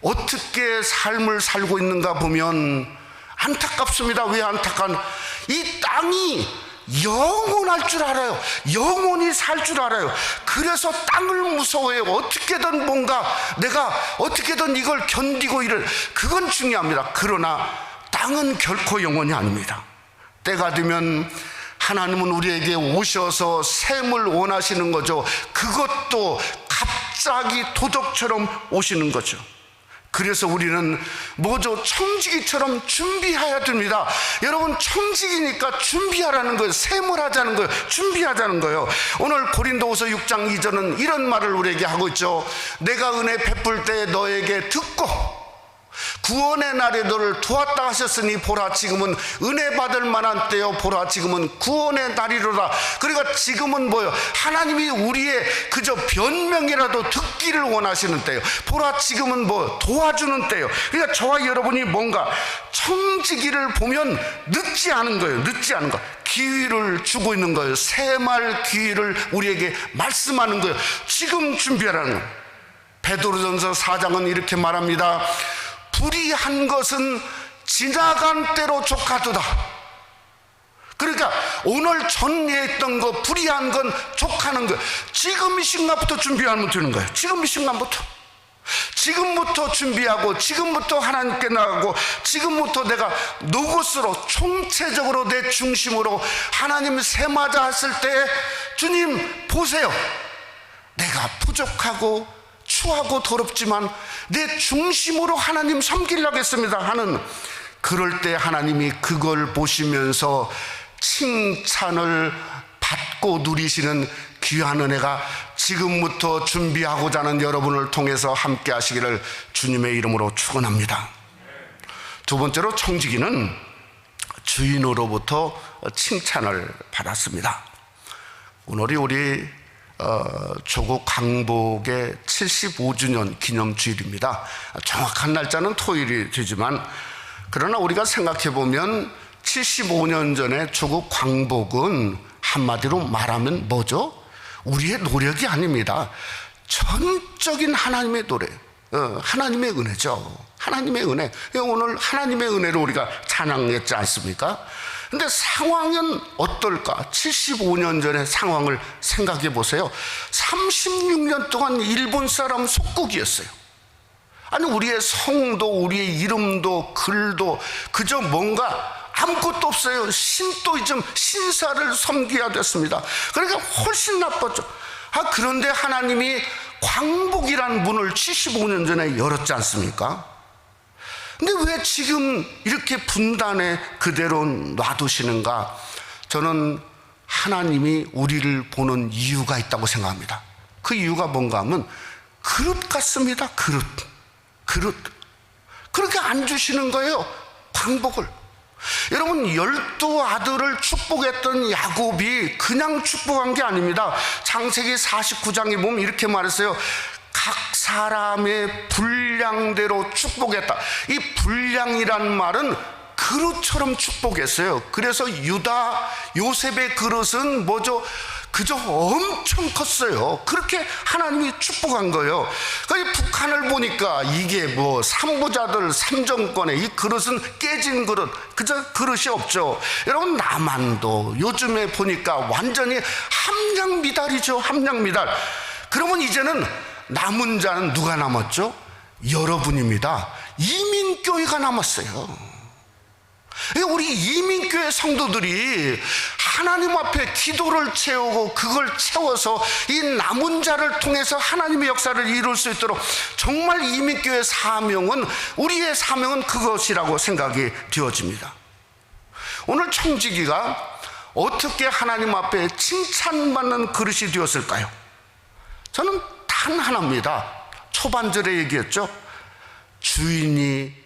어떻게 삶을 살고 있는가 보면 안타깝습니다. 왜 안타까운? 이 땅이 영원할 줄 알아요. 영원히 살 줄 알아요. 그래서 땅을 무서워해요. 어떻게든 뭔가 내가 어떻게든 이걸 견디고 그건 중요합니다. 그러나 땅은 결코 영원이 아닙니다. 때가 되면 하나님은 우리에게 오셔서 샘을 원하시는 거죠. 그것도 갑자기 도적처럼 오시는 거죠. 그래서 우리는 뭐죠? 청지기처럼 준비해야 됩니다. 여러분, 청지기니까 준비하라는 거예요. 샘을 하자는 거예요. 준비하자는 거예요. 오늘 고린도후서 6장 2절은 이런 말을 우리에게 하고 있죠. 내가 은혜 베풀 때 너에게 듣고 구원의 날에 너를 도왔다 하셨으니 보라 지금은 은혜 받을 만한 때요, 보라 지금은 구원의 날이로다. 그러니까 지금은 뭐요? 하나님이 우리의 그저 변명이라도 듣기를 원하시는 때요. 보라 지금은 뭐 도와주는 때요. 그러니까 저와 여러분이 뭔가 청지기를 보면 늦지 않은 거예요. 늦지 않은 거. 기회를 주고 있는 거예요. 새말 기회를 우리에게 말씀하는 거예요. 지금 준비하라는 거예요. 베드로전서 4장은 이렇게 말합니다. 불의한 것은 지나간 때로 족하도다. 그러니까 오늘 전례했던 거, 불의한 건 족하는 거예요. 지금 이 순간부터 준비하면 되는 거예요. 지금 이 순간부터. 지금부터 준비하고 지금부터 하나님께 나가고 지금부터 내가 노고스로 총체적으로 내 중심으로 하나님 세마자 했을 때 주님 보세요. 내가 부족하고 추하고 더럽지만 내 중심으로 하나님 섬기려고 했습니다 하는, 그럴 때 하나님이 그걸 보시면서 칭찬을 받고 누리시는 귀한 은혜가 지금부터 준비하고자 하는 여러분을 통해서 함께 하시기를 주님의 이름으로 축원합니다. 두 번째로, 청지기는 주인으로부터 칭찬을 받았습니다. 오늘이 우리 조국 강복의 75주년 기념주일입니다. 정확한 날짜는 토요일이 되지만, 그러나 우리가 생각해 보면 75년 전에 조국 광복은 한마디로 말하면 뭐죠? 우리의 노력이 아닙니다. 전적인 하나님의 노래, 하나님의 은혜죠. 하나님의 은혜. 오늘 하나님의 은혜로 우리가 찬양했지 않습니까? 근데 상황은 어떨까? 75년 전의 상황을 생각해 보세요. 36년 동안 일본 사람 속국이었어요. 아니, 우리의 성도, 우리의 이름도, 글도 그저 뭔가 아무것도 없어요. 신도이즘, 신사를 섬겨야 됐습니다. 그러니까 훨씬 나빴죠. 그런데 하나님이 광복이라는 문을 75년 전에 열었지 않습니까? 근데 왜 지금 이렇게 분단에 그대로 놔두시는가? 저는 하나님이 우리를 보는 이유가 있다고 생각합니다. 그 이유가 뭔가 하면 그릇 같습니다. 그릇. 그렇게 안 주시는 거예요, 광복을. 여러분, 12아들을 축복했던 야곱이 그냥 축복한 게 아닙니다. 창세기 49장에 보면 이렇게 말했어요. 각 사람의 분량대로 축복했다. 이 분량이란 말은 그릇처럼 축복했어요. 그래서 유다 요셉의 그릇은 뭐죠? 그저 엄청 컸어요. 그렇게 하나님이 축복한 거예요. 그러니까 북한을 보니까 이게 뭐 삼부자들 삼정권의 이 그릇은 깨진 그릇, 그저 그릇이 없죠. 여러분, 남한도 요즘에 보니까 완전히 함량미달이죠. 함량미달. 그러면 이제는 남은 자는 누가 남았죠? 여러분입니다. 이민교회가 남았어요. 우리 이민교회 성도들이 하나님 앞에 기도를 채우고 그걸 채워서 이 남은 자를 통해서 하나님의 역사를 이룰 수 있도록 정말 이민교회 사명은, 우리의 사명은 그것이라고 생각이 되어집니다. 오늘 청지기가 어떻게 하나님 앞에 칭찬받는 그릇이 되었을까요? 저는 단 하나입니다. 초반절에 얘기했죠. 주인이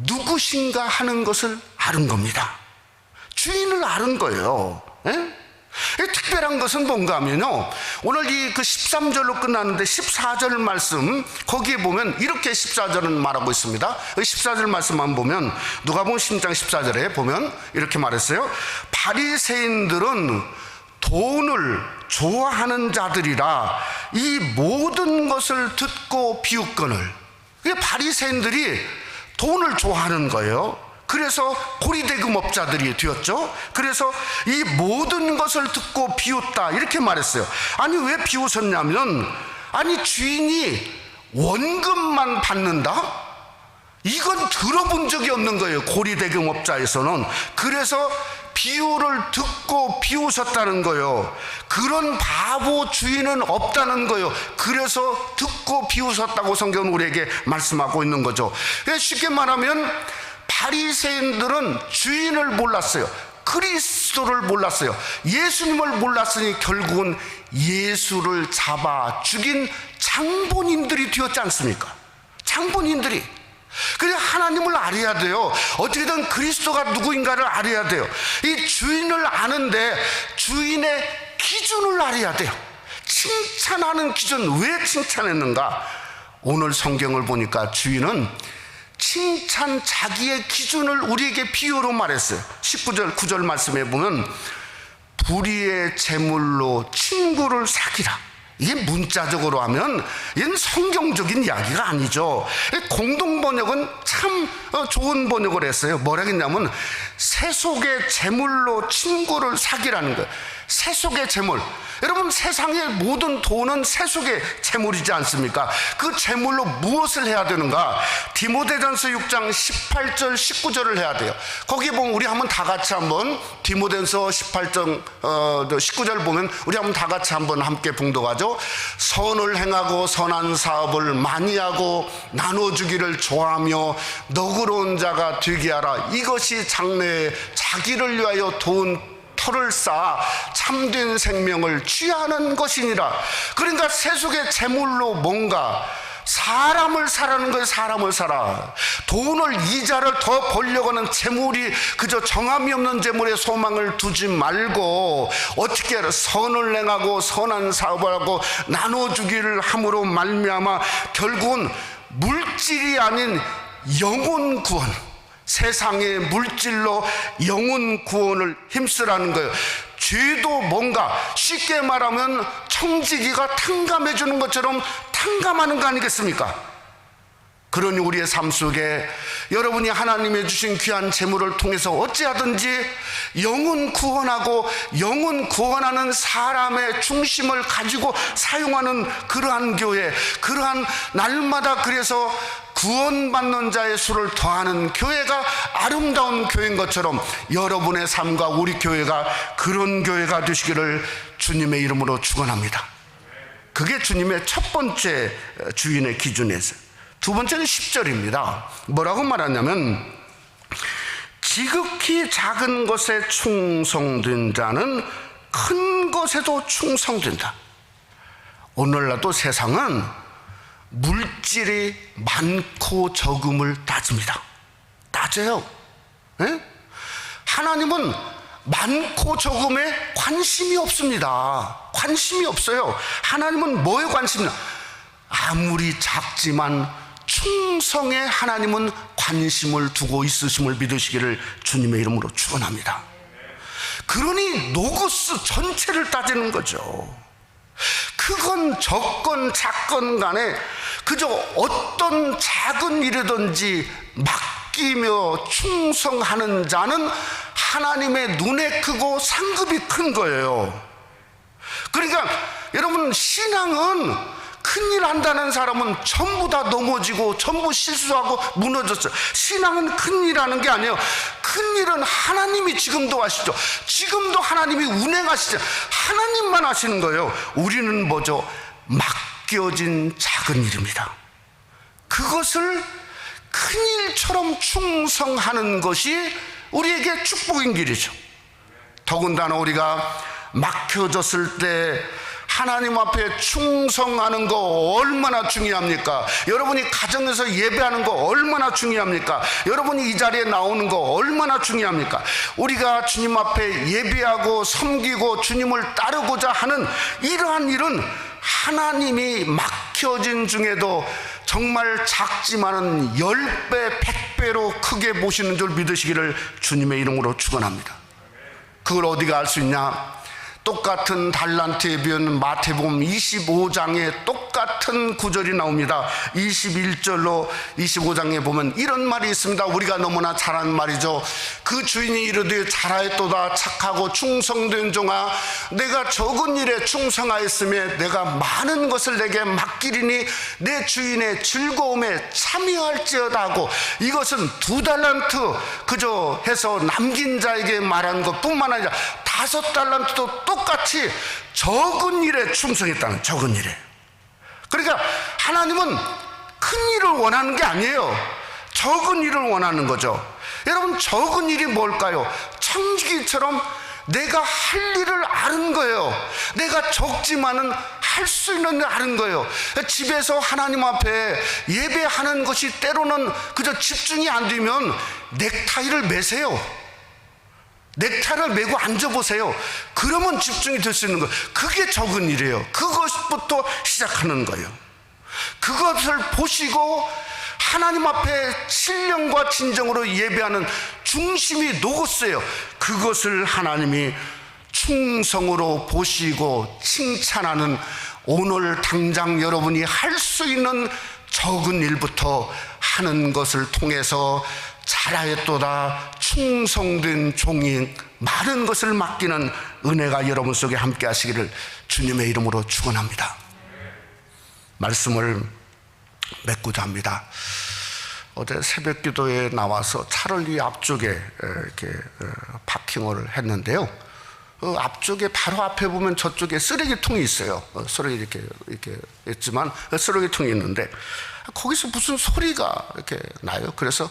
누구신가 하는 것을 알은 겁니다. 주인을 알은 거예요. 특별한 것은 뭔가 하면요, 오늘 이 그 13절로 끝났는데 14절 말씀, 거기에 보면 이렇게 14절은 말하고 있습니다. 14절 말씀만 보면, 누가복음 10장 14절에 보면 이렇게 말했어요. 바리새인들은 돈을 좋아하는 자들이라 이 모든 것을 듣고 비웃거늘. 바리새인들이 돈을 좋아하는 거예요. 그래서 고리대금업자들이 되었죠. 그래서 이 모든 것을 듣고 비웃다, 이렇게 말했어요. 아니, 왜 비웃었냐면, 아니, 주인이 원금만 받는다? 이건 들어본 적이 없는 거예요, 고리대금업자에서는. 그래서 비유를 듣고 비웃었다는 거예요. 그런 바보 주인은 없다는 거예요. 그래서 듣고 비웃었다고 성경은 우리에게 말씀하고 있는 거죠. 쉽게 말하면 바리새인들은 주인을 몰랐어요. 그리스도를 몰랐어요. 예수님을 몰랐으니 결국은 예수를 잡아 죽인 장본인들이 되었지 않습니까? 장본인들이. 그래서 하나님을 알아야 돼요. 어떻게든 그리스도가 누구인가를 알아야 돼요. 이 주인을 아는데 주인의 기준을 알아야 돼요. 칭찬하는 기준, 왜 칭찬했는가? 오늘 성경을 보니까 주인은 칭찬, 자기의 기준을 우리에게 비유로 말했어요. 19절 9절 말씀에 보면 불의의 재물로 친구를 사귀라. 이게 문자적으로 하면 이건 성경적인 이야기가 아니죠. 공동번역은 참 좋은 번역을 했어요. 뭐라 했냐면 세속의 재물로 친구를 사귀라는 거예요. 세속의 재물. 여러분, 세상의 모든 돈은 세속의 재물이지 않습니까? 그 재물로 무엇을 해야 되는가? 디모데전서 6장 18절 19절을 해야 돼요. 거기 보면 우리 한번 다 같이 한번 디모데전서 18장 19절 보면 우리 한번 다 같이 한번 함께 봉독하죠. 선을 행하고 선한 사업을 많이 하고 나눠주기를 좋아하며 너그러운 자가 되게 하라. 이것이 장래에 자기를 위하여 돈 터를 쌓아 참된 생명을 취하는 것이니라. 그러니까 세속의 재물로 뭔가 사람을 사라는 거예요. 사람을 사라. 돈을, 이자를 더 벌려고 하는 재물이 그저 정함이 없는 재물에 소망을 두지 말고 어떻게 하라? 선을 행하고 선한 사업을 하고 나눠주기를 함으로 말미암아 결국은 물질이 아닌 영혼 구원, 세상의 물질로 영혼 구원을 힘쓰라는 거예요. 죄도 뭔가 쉽게 말하면 청지기가 탕감해 주는 것처럼 탕감하는 거 아니겠습니까? 그러니 우리의 삶 속에 여러분이 하나님의 주신 귀한 재물을 통해서 어찌하든지 영혼 구원하고 영혼 구원하는 사람의 중심을 가지고 사용하는 그러한 교회, 그러한 날마다 그래서 구원받는 자의 수를 더하는 교회가 아름다운 교회인 것처럼 여러분의 삶과 우리 교회가 그런 교회가 되시기를 주님의 이름으로 축원합니다. 그게 주님의 첫 번째 주인의 기준이었어요. 두 번째는 10절입니다. 뭐라고 말하냐면 지극히 작은 것에 충성된 자는 큰 것에도 충성된다. 오늘날도 세상은 물질이 많고 적음을 따집니다. 따져요. 예? 하나님은 많고 적음에 관심이 없습니다. 관심이 없어요. 하나님은 뭐에 관심이냐? 아무리 작지만 충성에 하나님은 관심을 두고 있으심을 믿으시기를 주님의 이름으로 축원합니다. 그러니 노고스 전체를 따지는 거죠. 크건 적건 작건 간에 그저 어떤 작은 일이든지 맡기며 충성하는 자는 하나님의 눈에 크고 상급이 큰 거예요. 그러니까 여러분, 신앙은 큰일 한다는 사람은 전부 다 넘어지고 전부 실수하고 무너졌어요. 신앙은 큰일 하는 게 아니에요. 큰일은 하나님이 지금도 하시죠. 지금도 하나님이 운행하시죠. 하나님만 하시는 거예요. 우리는 뭐죠? 맡겨진 작은 일입니다. 그것을 큰일처럼 충성하는 것이 우리에게 축복인 길이죠. 더군다나 우리가 막혀졌을 때 하나님 앞에 충성하는 거 얼마나 중요합니까? 여러분이 가정에서 예배하는 거 얼마나 중요합니까? 여러분이 이 자리에 나오는 거 얼마나 중요합니까? 우리가 주님 앞에 예배하고 섬기고 주님을 따르고자 하는 이러한 일은 하나님이 막혀진 중에도 정말 작지만은 10배, 100배로 크게 보시는 줄 믿으시기를 주님의 이름으로 축원합니다. 그걸 어디가 알 수 있냐? 똑같은 달란트에 비하는 마태복음 25장에 똑같은 구절이 나옵니다. 21절로 25장에 보면 이런 말이 있습니다. 우리가 너무나 잘 아는 말이죠. 그 주인이 이르되 잘하였도다 착하고 충성된 종아, 내가 적은 일에 충성하였으며 내가 많은 것을 내게 맡기리니 내 주인의 즐거움에 참여할지어다 하고, 이것은 2달란트 그저 해서 남긴 자에게 말한 것뿐만 아니라 5달란트도 똑같이 적은 일에 충성했다는, 적은 일에. 그러니까 하나님은 큰 일을 원하는 게 아니에요. 적은 일을 원하는 거죠. 여러분, 적은 일이 뭘까요? 청지기처럼 내가 할 일을 아는 거예요. 내가 적지만은 할 수 있는 일을 아는 거예요. 집에서 하나님 앞에 예배하는 것이 때로는 그저 집중이 안 되면 넥타이를 매세요. 넥타이를 메고 앉아보세요. 그러면 집중이 될 수 있는 거예요. 그게 적은 일이에요. 그것부터 시작하는 거예요. 그것을 보시고 하나님 앞에 신령과 진정으로 예배하는 중심이 노고스예요. 그것을 하나님이 충성으로 보시고 칭찬하는, 오늘 당장 여러분이 할 수 있는 적은 일부터 하는 것을 통해서 잘하였도다 충성된 종이 많은 것을 맡기는 은혜가 여러분 속에 함께 하시기를 주님의 이름으로 축원합니다. 말씀을 맺고자 합니다. 어제 새벽 기도에 나와서 차를 이 앞쪽에 이렇게 파킹을 했는데요. 앞쪽에 바로 앞에 보면 저쪽에 쓰레기통이 있어요. 쓰레기 이렇게 있지만 쓰레기통이 있는데 거기서 무슨 소리가 이렇게 나요. 그래서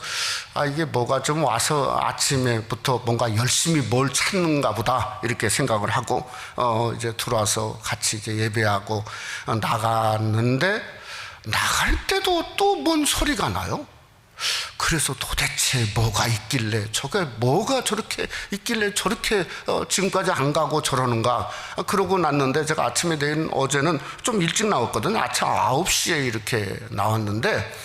이게 뭐가 좀 와서 아침에부터 뭔가 열심히 뭘 찾는가 보다 이렇게 생각을 하고 이제 들어와서 같이 이제 예배하고 나갔는데, 나갈 때도 또 뭔 소리가 나요. 그래서 도대체 뭐가 있길래, 저게 뭐가 저렇게 있길래 저렇게 지금까지 안 가고 저러는가. 그러고 났는데, 제가 아침에 내린 어제는 좀 일찍 나왔거든요. 아침 9시에 이렇게 나왔는데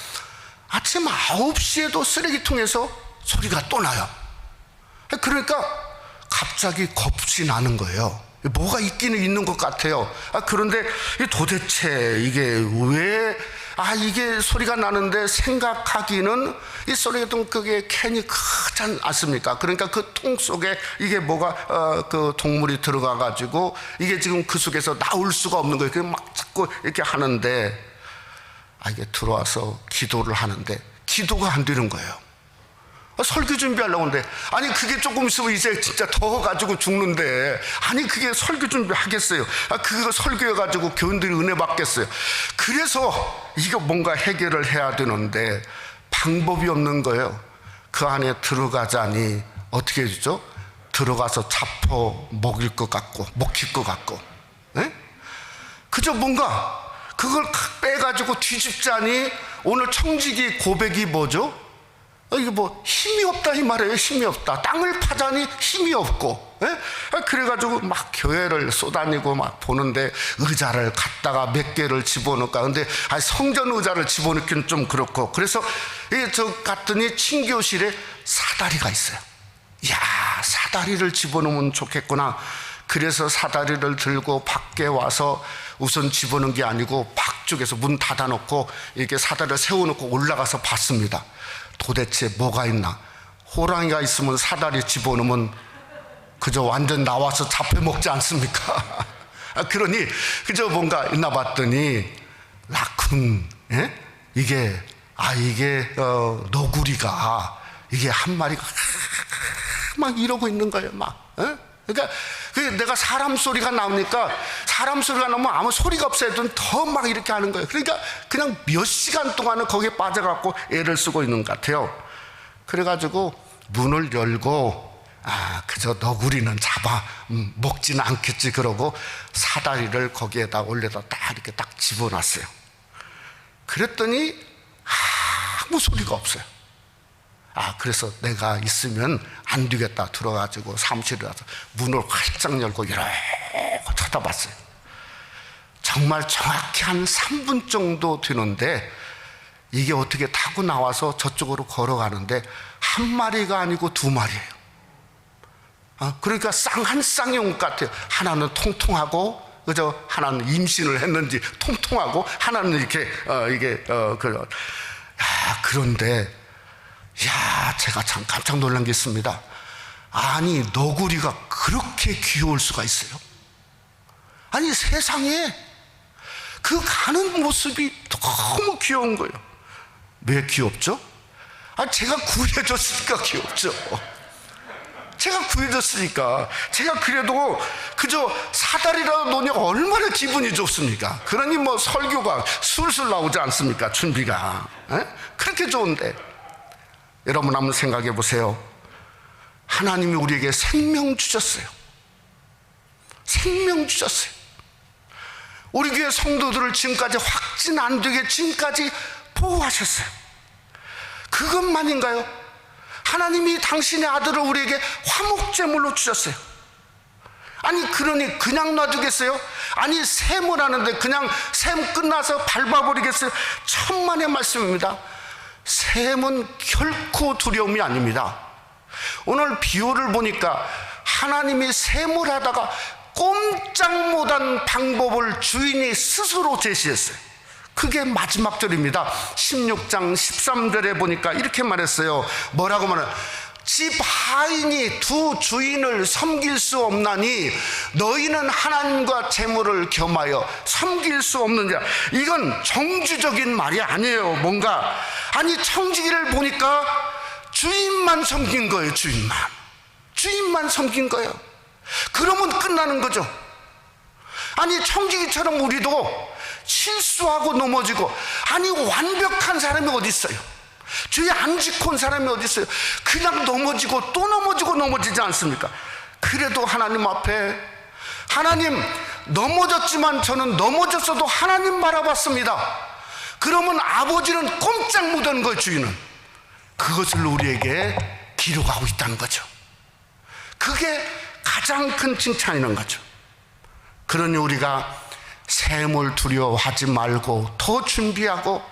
아침 9시에도 쓰레기통에서 소리가 또 나요. 그러니까 갑자기 겁이 나는 거예요. 뭐가 있기는 있는 것 같아요. 그런데 도대체 이게 왜 이게 소리가 나는데, 생각하기는 이 쓰레기통 그게 캔이 크지 않습니까? 그러니까 그 통 속에 이게 뭐가 그 동물이 들어가 가지고 이게 지금 그 속에서 나올 수가 없는 거예요. 그냥 막 자꾸 이렇게 하는데, 이게 들어와서 기도를 하는데 기도가 안 되는 거예요. 설교 준비하려고 하는데, 그게 조금 있으면 이제 진짜 더워가지고 죽는데, 그게 설교 준비하겠어요? 그거 설교해가지고 교인들이 은혜 받겠어요? 그래서 이거 뭔가 해결을 해야 되는데 방법이 없는 거예요. 그 안에 들어가자니 어떻게 해주죠? 들어가서 잡혀 먹일 것 같고 먹힐 것 같고, 예? 그저 뭔가 그걸 빼가지고 뒤집자니 오늘 청지기 고백이 뭐죠? 이게 뭐 힘이 없다 이 말이에요. 힘이 없다. 땅을 파자니 힘이 없고, 예? 그래가지고 막 교회를 쏘다니고 막 보는데 의자를 갖다가 몇 개를 집어넣을까. 근데 성전 의자를 집어넣기는 좀 그렇고, 그래서 저 갔더니 친교실에 사다리가 있어요. 이야, 사다리를 집어넣으면 좋겠구나. 그래서 사다리를 들고 밖에 와서 우선 집어넣은 게 아니고 밖쪽에서 문 닫아놓고 이렇게 사다리를 세워놓고 올라가서 봤습니다. 도대체 뭐가 있나? 호랑이가 있으면 사다리 집어넣으면 그저 완전 나와서 잡혀먹지 않습니까? 그러니 그저 뭔가 있나 봤더니 라쿤, 예? 이게 너구리가 이게 한 마리가 막 이러고 있는 거예요. 막, 예? 그러니까 내가 사람 소리가 나오니까 사람 소리가 나오면 아무 소리가 없어도 더 막 이렇게 하는 거예요. 그러니까 그냥 몇 시간 동안은 거기에 빠져갖고 애를 쓰고 있는 것 같아요. 그래가지고 문을 열고 그저 너구리는 잡아 먹지는 않겠지 그러고 사다리를 거기에다 올려다 딱 이렇게 딱 집어놨어요. 그랬더니 아무 소리가 없어요. 그래서 내가 있으면 안 되겠다. 들어가지고 사무실에 와서 문을 활짝 열고 이러고 쳐다봤어요. 정말 정확히 한 3분 정도 되는데 이게 어떻게 타고 나와서 저쪽으로 걸어가는데 한 마리가 아니고 두 마리예요. 그러니까 한 쌍용 같아요. 하나는 통통하고 그저 하나는 임신을 했는지 통통하고 하나는 이렇게 그런데 제가 참 깜짝 놀란 게 있습니다. 아니, 너구리가 그렇게 귀여울 수가 있어요? 아니, 세상에 그 가는 모습이 너무 귀여운 거예요. 왜 귀엽죠? 제가 구해줬으니까 귀엽죠. 제가 구해줬으니까. 제가 그래도 그저 사다리라도 놓으니까 얼마나 기분이 좋습니까? 그러니 뭐 설교가 술술 나오지 않습니까? 준비가. 그렇게 좋은데 여러분 한번 생각해 보세요. 하나님이 우리에게 생명 주셨어요. 생명 주셨어요. 우리 교회 성도들을 지금까지 확진 안 되게 지금까지 보호하셨어요. 그것만인가요? 하나님이 당신의 아들을 우리에게 화목제물로 주셨어요. 아니, 그러니 그냥 놔두겠어요? 아니, 셈을 하는데 그냥 셈 끝나서 밟아버리겠어요? 천만의 말씀입니다. 셈은 결코 두려움이 아닙니다. 오늘 비유를 보니까 하나님이 셈을 하다가 꼼짝 못한 방법을 주인이 스스로 제시했어요. 그게 마지막 절입니다. 16장 13절에 보니까 이렇게 말했어요. 뭐라고 말해요? 집 하인이 두 주인을 섬길 수 없나니 너희는 하나님과 재물을 겸하여 섬길 수 없는 자. 이건 정주적인 말이 아니에요. 뭔가 아니, 청지기를 보니까 주인만 섬긴 거예요. 주인만 섬긴 거예요. 그러면 끝나는 거죠. 아니, 청지기처럼 우리도 실수하고 넘어지고, 아니, 완벽한 사람이 어디 있어요? 죄 안 짓고 온 사람이 어디 있어요? 그냥 넘어지고 또 넘어지지 않습니까? 그래도 하나님 앞에, 하나님, 넘어졌지만 저는 넘어졌어도 하나님 바라봤습니다. 그러면 아버지는 꼼짝 못하는 거예요. 주인은 그것을 우리에게 기록하고 있다는 거죠. 그게 가장 큰 칭찬이라는 거죠. 그러니 우리가 셈을 두려워하지 말고 더 준비하고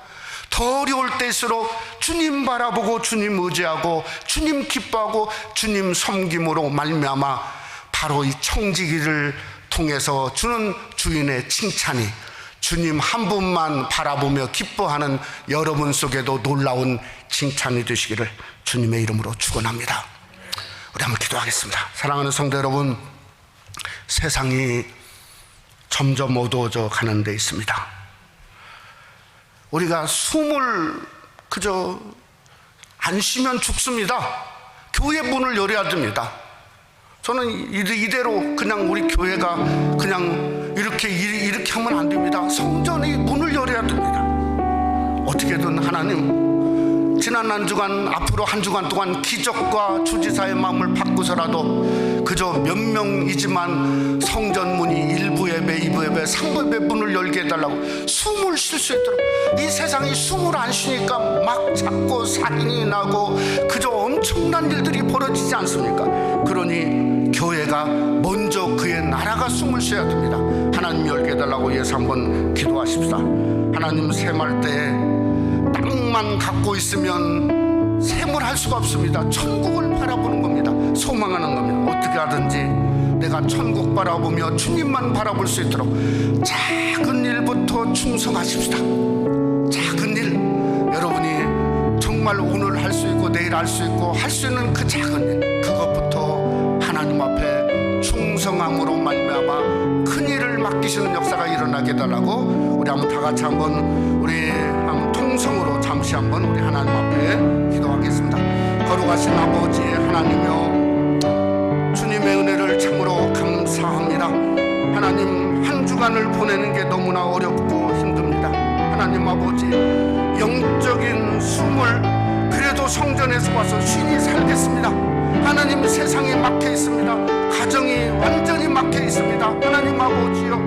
더 어려울 때일수록 주님 바라보고 주님 의지하고 주님 기뻐하고 주님 섬김으로 말미암아 바로 이 청지기를 통해서 주는 주인의 칭찬이 주님 한 분만 바라보며 기뻐하는 여러분 속에도 놀라운 칭찬이 되시기를 주님의 이름으로 축원합니다. 우리 한번 기도하겠습니다. 사랑하는 성도 여러분, 세상이 점점 어두워져 가는 데 있습니다. 우리가 숨을 그저 안 쉬면 죽습니다. 교회 문을 열어야 됩니다. 저는 이대로 그냥 우리 교회가 그냥 이렇게 하면 안 됩니다. 성전이 문을 열어야 됩니다. 어떻게든 하나님 지난 한 주간, 앞으로 한 주간 동안 기적과 주지사의 마음을 받고서라도 그저 몇 명이지만 성전 문이 1부 예배, 2부 예배, 3부 예배 문을 열게 해달라고 숨을 쉴 수 있도록. 이 세상이 숨을 안 쉬니까 막 자꾸 살인이 나고 그저 엄청난 일들이 벌어지지 않습니까? 그러니 교회가 먼저 그의 나라가 숨을 쉬어야 됩니다. 하나님 열게 해달라고 위해서 한번 기도하십시다. 하나님, 샘할 때 땅만 갖고 있으면 샘을 할 수가 없습니다. 천국을 바라보는 겁니다. 소망하는 겁니다. 어떻게 하든지 내가 천국 바라보며 주님만 바라볼 수 있도록 작은 일부터 충성하십시다. 작은 일, 여러분이 정말 오늘 할 수 있고 내일 할 수 있고 할 수 있는 그 작은 일, 그것부터 하나님 앞에 충성함으로 말미암아 큰 일을 맡기시는 역사가 일어나게 해달라고 우리 한번 다 같이 한번 우리 한번 통성으로 잠시 한번 우리 하나님 앞에 기도하겠습니다. 거룩하신 아버지 하나님이여, 주님의 은혜를 참으로 감사합니다. 하나님, 한 주간을 보내는 게 너무나 어렵고 힘듭니다. 하나님 아버지, 영적인 숨을 그래도 성전에서 와서 쉰히 살겠습니다. 하나님, 세상이 막혀 있습니다. 가정이 완전히 막혀 있습니다. 하나님 아버지요,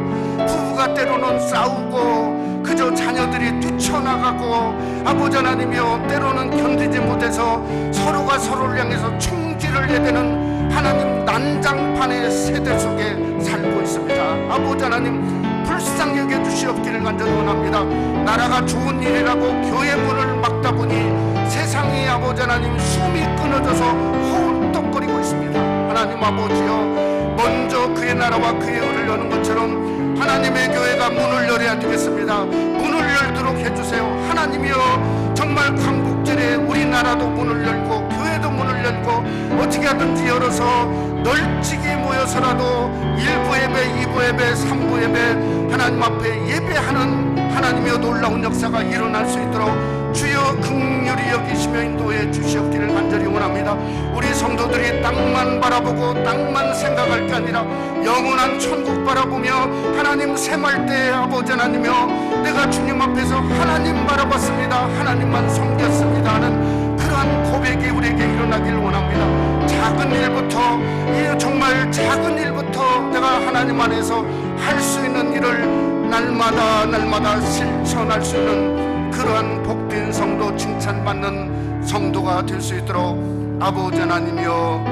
부부가 때로는 싸우고 그저 자녀들이 뛰쳐나가고 아버지 하나님이여, 때로는 견디지 못해서 서로가 서로를 향해서 총질을 해대는 하나님 난장판의 세대 속에 살고 있습니다. 아버지 하나님, 불쌍히 여겨주시옵기를 간절히 원합니다. 나라가 좋은 일이라고 교회 문을 막다 보니 세상이 아버지 하나님 숨이 끊어져서 헐떡거리고 있습니다. 하나님 아버지여, 먼저 그의 나라와 그의 의를 여는 것처럼 하나님의 교회가 문을 열어야 되겠습니다. 문을 열도록 해주세요. 하나님이여, 정말 광복절에 우리나라도 문을 열고 교회도 문을 열고 어떻게 하든지 열어서 널찍이 모여서라도 1부 예배, 2부 예배, 3부 예배 하나님 앞에 예배하는 하나님이여 놀라운 역사가 일어날 수 있도록 주여 긍휼히 여기시며 인도해 주시옵기를 간절히 원합니다. 우리 성도들이 땅만 바라보고 땅만 생각할 게 아니라 영원한 천국 바라보며 하나님 샘할 때 아버지 하나님이여, 내가 주님 앞에서 하나님 바라봤습니다, 하나님만 섬겼습니다 하는 그러한 고백이 우리에게 일어나길 원합니다. 작은 일부터, 정말 작은 일부터 내가 하나님 안에서 할 수 있는 일을 날마다 실천할 수 있는 그러한 복된 성도, 칭찬받는 성도가 될 수 있도록 아버지 하나님이여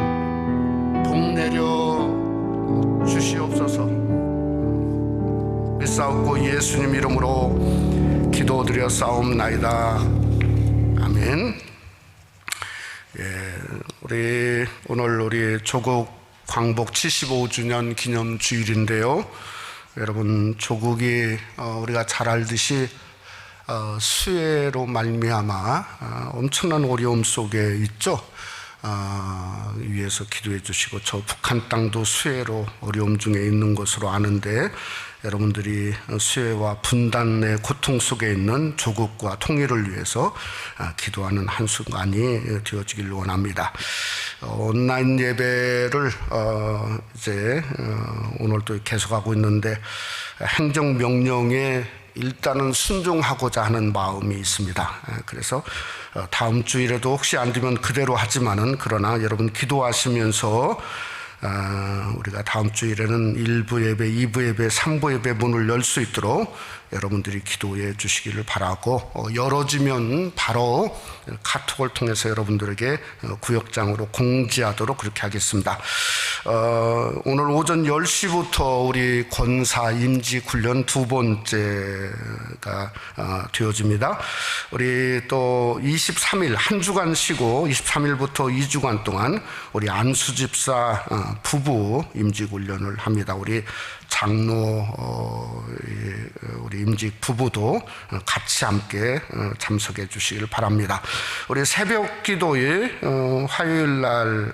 복내려 주시옵소서. 믿사옵고 예수님 이름으로 기도드려 싸움나이다. 아멘. 오늘 우리 조국 광복 75주년 기념 주일인데요. 여러분, 조국이 우리가 잘 알듯이 수해로 말미암아 엄청난 어려움 속에 있죠. 위에서 기도해 주시고, 저 북한 땅도 수해로 어려움 중에 있는 것으로 아는데, 여러분들이 수해와 분단의 고통 속에 있는 조국과 통일을 위해서 기도하는 한순간이 되어지길 원합니다. 온라인 예배를 이제 오늘도 계속하고 있는데, 행정명령에 일단은 순종하고자 하는 마음이 있습니다. 그래서 다음 주일에도 혹시 안 되면 그대로 하지만은, 그러나 여러분 기도하시면서 우리가 다음 주일에는 1부 예배, 2부 예배, 3부 예배 문을 열 수 있도록 여러분들이 기도해 주시기를 바라고, 열어지면 바로 카톡을 통해서 여러분들에게 구역장으로 공지하도록 그렇게 하겠습니다. 오늘 오전 10시부터 우리 권사 임직훈련 두 번째가 되어집니다. 우리 또 23일 한 주간 쉬고 23일부터 2주간 동안 우리 안수집사 부부 임직훈련을 합니다. 우리 장로 우리 임직 부부도 같이 함께 참석해 주시길 바랍니다. 우리 새벽 기도일 화요일 날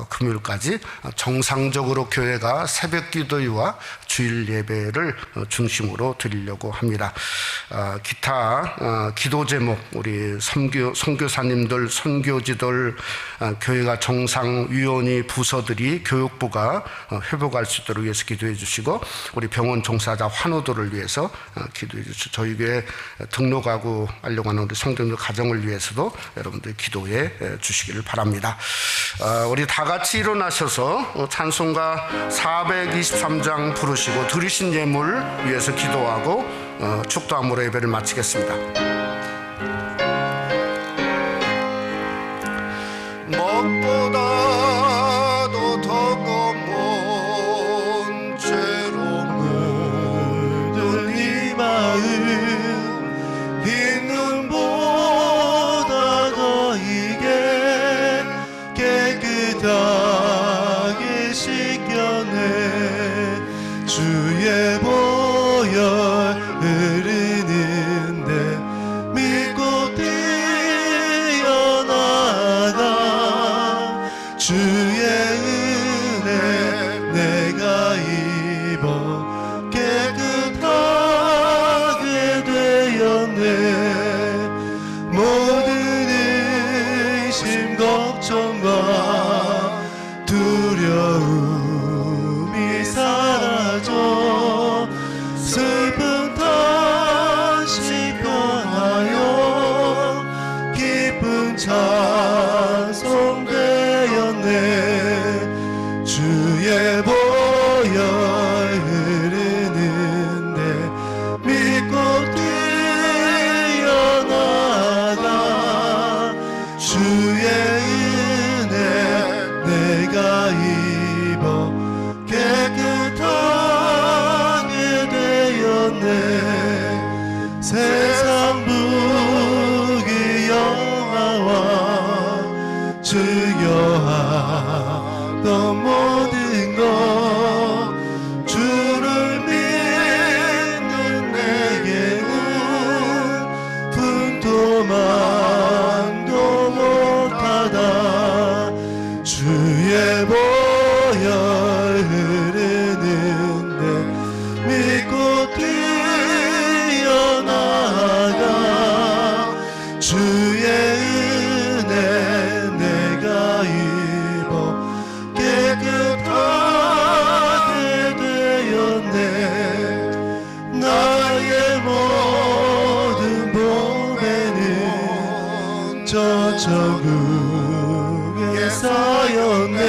금요일까지 정상적으로 교회가 새벽 기도회와 주일 예배를 중심으로 드리려고 합니다. 기타 기도 제목, 우리 선교사님들, 선교지들, 교회가 정상위원회 부서들이 교육부가 회복할 수 있도록 위해서 기도해 주시고, 우리 병원 종사자 환우들을 위해서 기도해 주시고, 저희 교회 등록하고 하려고 하는 우리 성도님들 가정을 위해서도 여러분들 기도해 주시기를 바랍니다. 우리 다 같이 일어나셔서 찬송가 423장 부르시고 드리신 예물 위해서 기도하고 축도함으로 예배를 마치겠습니다. 무엇보다도 더 검은 죄로 물든 이 마음 흰 눈보다 더 이게 깨끗하게 씻겨내 주의 보혈 흐르는데 믿고 뛰어나가 주의 은혜 내가 입어 깨끗하게 되었네. 모든 의심 걱정과 두려움이 사라져 슬픔 다시 변하여 기쁜 찬송 되었네. 주의 보혈 흐르는데 믿고 뛰어나가 주의 은혜 내가 입어 깨끗하게 되었네. 세상 부귀 영화와 즐겨하던 모든 것 주를 믿는 내게는 분토만도 못하다. 주의 보혈 흐르는데 믿고 뛰어나가 주의 은혜 내가 입어 깨끗하게 되었네. 나의 모든 몸에는 저 적응에 쌓였네.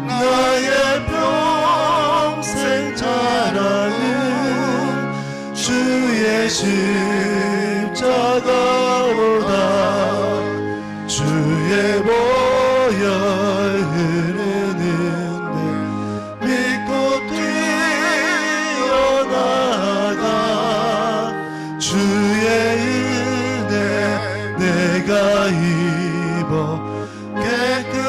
나의 평생 자랑은 주의 십자가로다. 주의 보혈 흐르는데 믿고 뛰어나가 주의 은혜 내가 입어 깨끗하게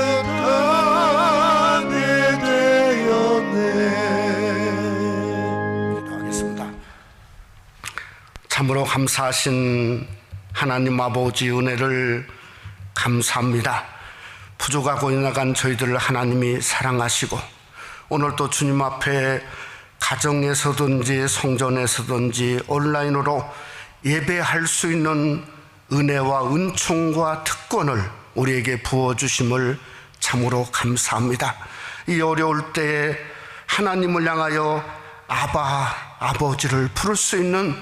되었네. 기도하겠습니다. 참으로 감사하신 하나님 아버지 은혜를 감사합니다. 부족하고 나간 저희들을 하나님이 사랑하시고 오늘 또 주님 앞에 가정에서든지 성전에서든지 온라인으로 예배할 수 있는 은혜와 은총과 특권을 우리에게 부어주심을 참으로 감사합니다. 이 어려울 때에 하나님을 향하여 아버지를 부를 수 있는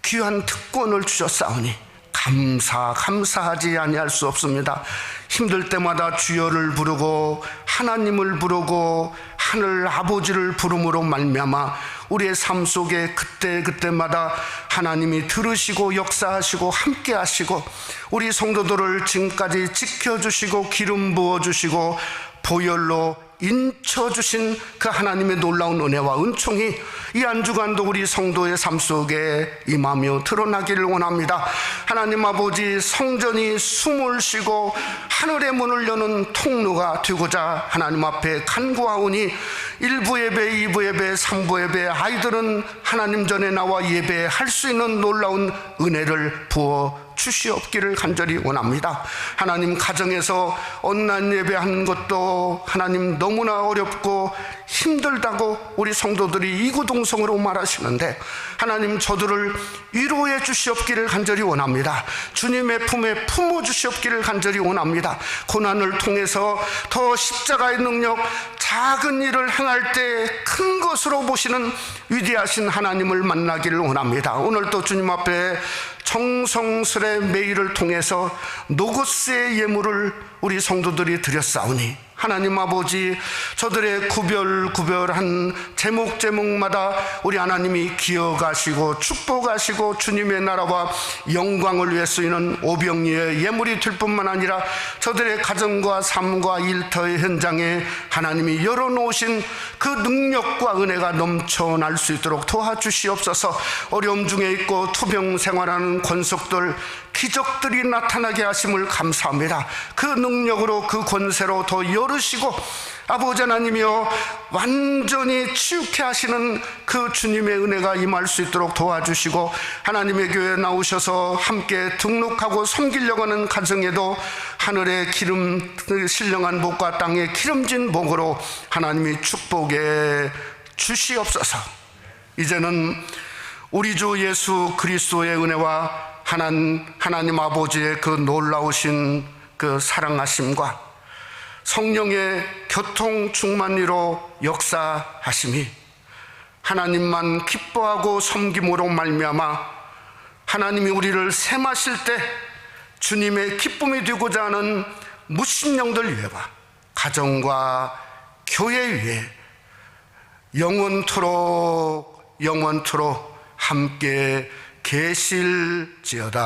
귀한 특권을 주셨사오니 감사하지 아니할 수 없습니다. 힘들 때마다 주여를 부르고 하나님을 부르고 하늘 아버지를 부름으로 말미암아 우리의 삶 속에 그때마다 하나님이 들으시고 역사하시고 함께 하시고 우리 성도들을 지금까지 지켜주시고 기름 부어주시고 보혈로 인쳐주신 그 하나님의 놀라운 은혜와 은총이 이 한 주간도 우리 성도의 삶 속에 임하며 드러나기를 원합니다. 하나님 아버지, 성전이 숨을 쉬고 하늘의 문을 여는 통로가 되고자 하나님 앞에 간구하오니 1부 예배, 2부 예배, 3부 예배 아이들은 하나님 전에 나와 예배할 수 있는 놀라운 은혜를 부어 주시옵기를 간절히 원합니다. 하나님, 가정에서 온라인 예배하는 것도 하나님 너무나 어렵고 힘들다고 우리 성도들이 이구동성으로 말하시는데 하나님, 저들을 위로해 주시옵기를 간절히 원합니다. 주님의 품에 품어 주시옵기를 간절히 원합니다. 고난을 통해서 더 십자가의 능력, 작은 일을 행할 때 큰 것으로 보시는 위대하신 하나님을 만나기를 원합니다. 오늘도 주님 앞에 정성스레 매일을 통해서 노고스의 예물을 우리 성도들이 드렸사오니 하나님 아버지, 저들의 구별한 제목마다 우리 하나님이 기억하시고 축복하시고 주님의 나라와 영광을 위해 쓰이는 오병이의 예물이 될 뿐만 아니라 저들의 가정과 삶과 일터의 현장에 하나님이 열어놓으신 그 능력과 은혜가 넘쳐날 수 있도록 도와주시옵소서. 어려움 중에 있고 투병 생활하는 권속들, 기적들이 나타나게 하심을 감사합니다. 그 능력으로, 그 권세로 더 열으시고 아버지 하나님이여, 완전히 치유케 하시는 그 주님의 은혜가 임할 수 있도록 도와주시고, 하나님의 교회에 나오셔서 함께 등록하고 섬기려고 하는 가정에도 하늘의 기름 신령한 복과 땅의 기름진 복으로 하나님이 축복해 주시옵소서. 이제는 우리 주 예수 그리스도의 은혜와 하나님 아버지의 그 놀라우신 그 사랑하심과 성령의 교통 충만리로 역사하심이 하나님만 기뻐하고 섬김으로 말미암아 하나님이 우리를 샘하실 때 주님의 기쁨이 되고자 하는 무심령들 위에와 가정과 교회 위에 영원토록 함께 계실지어다.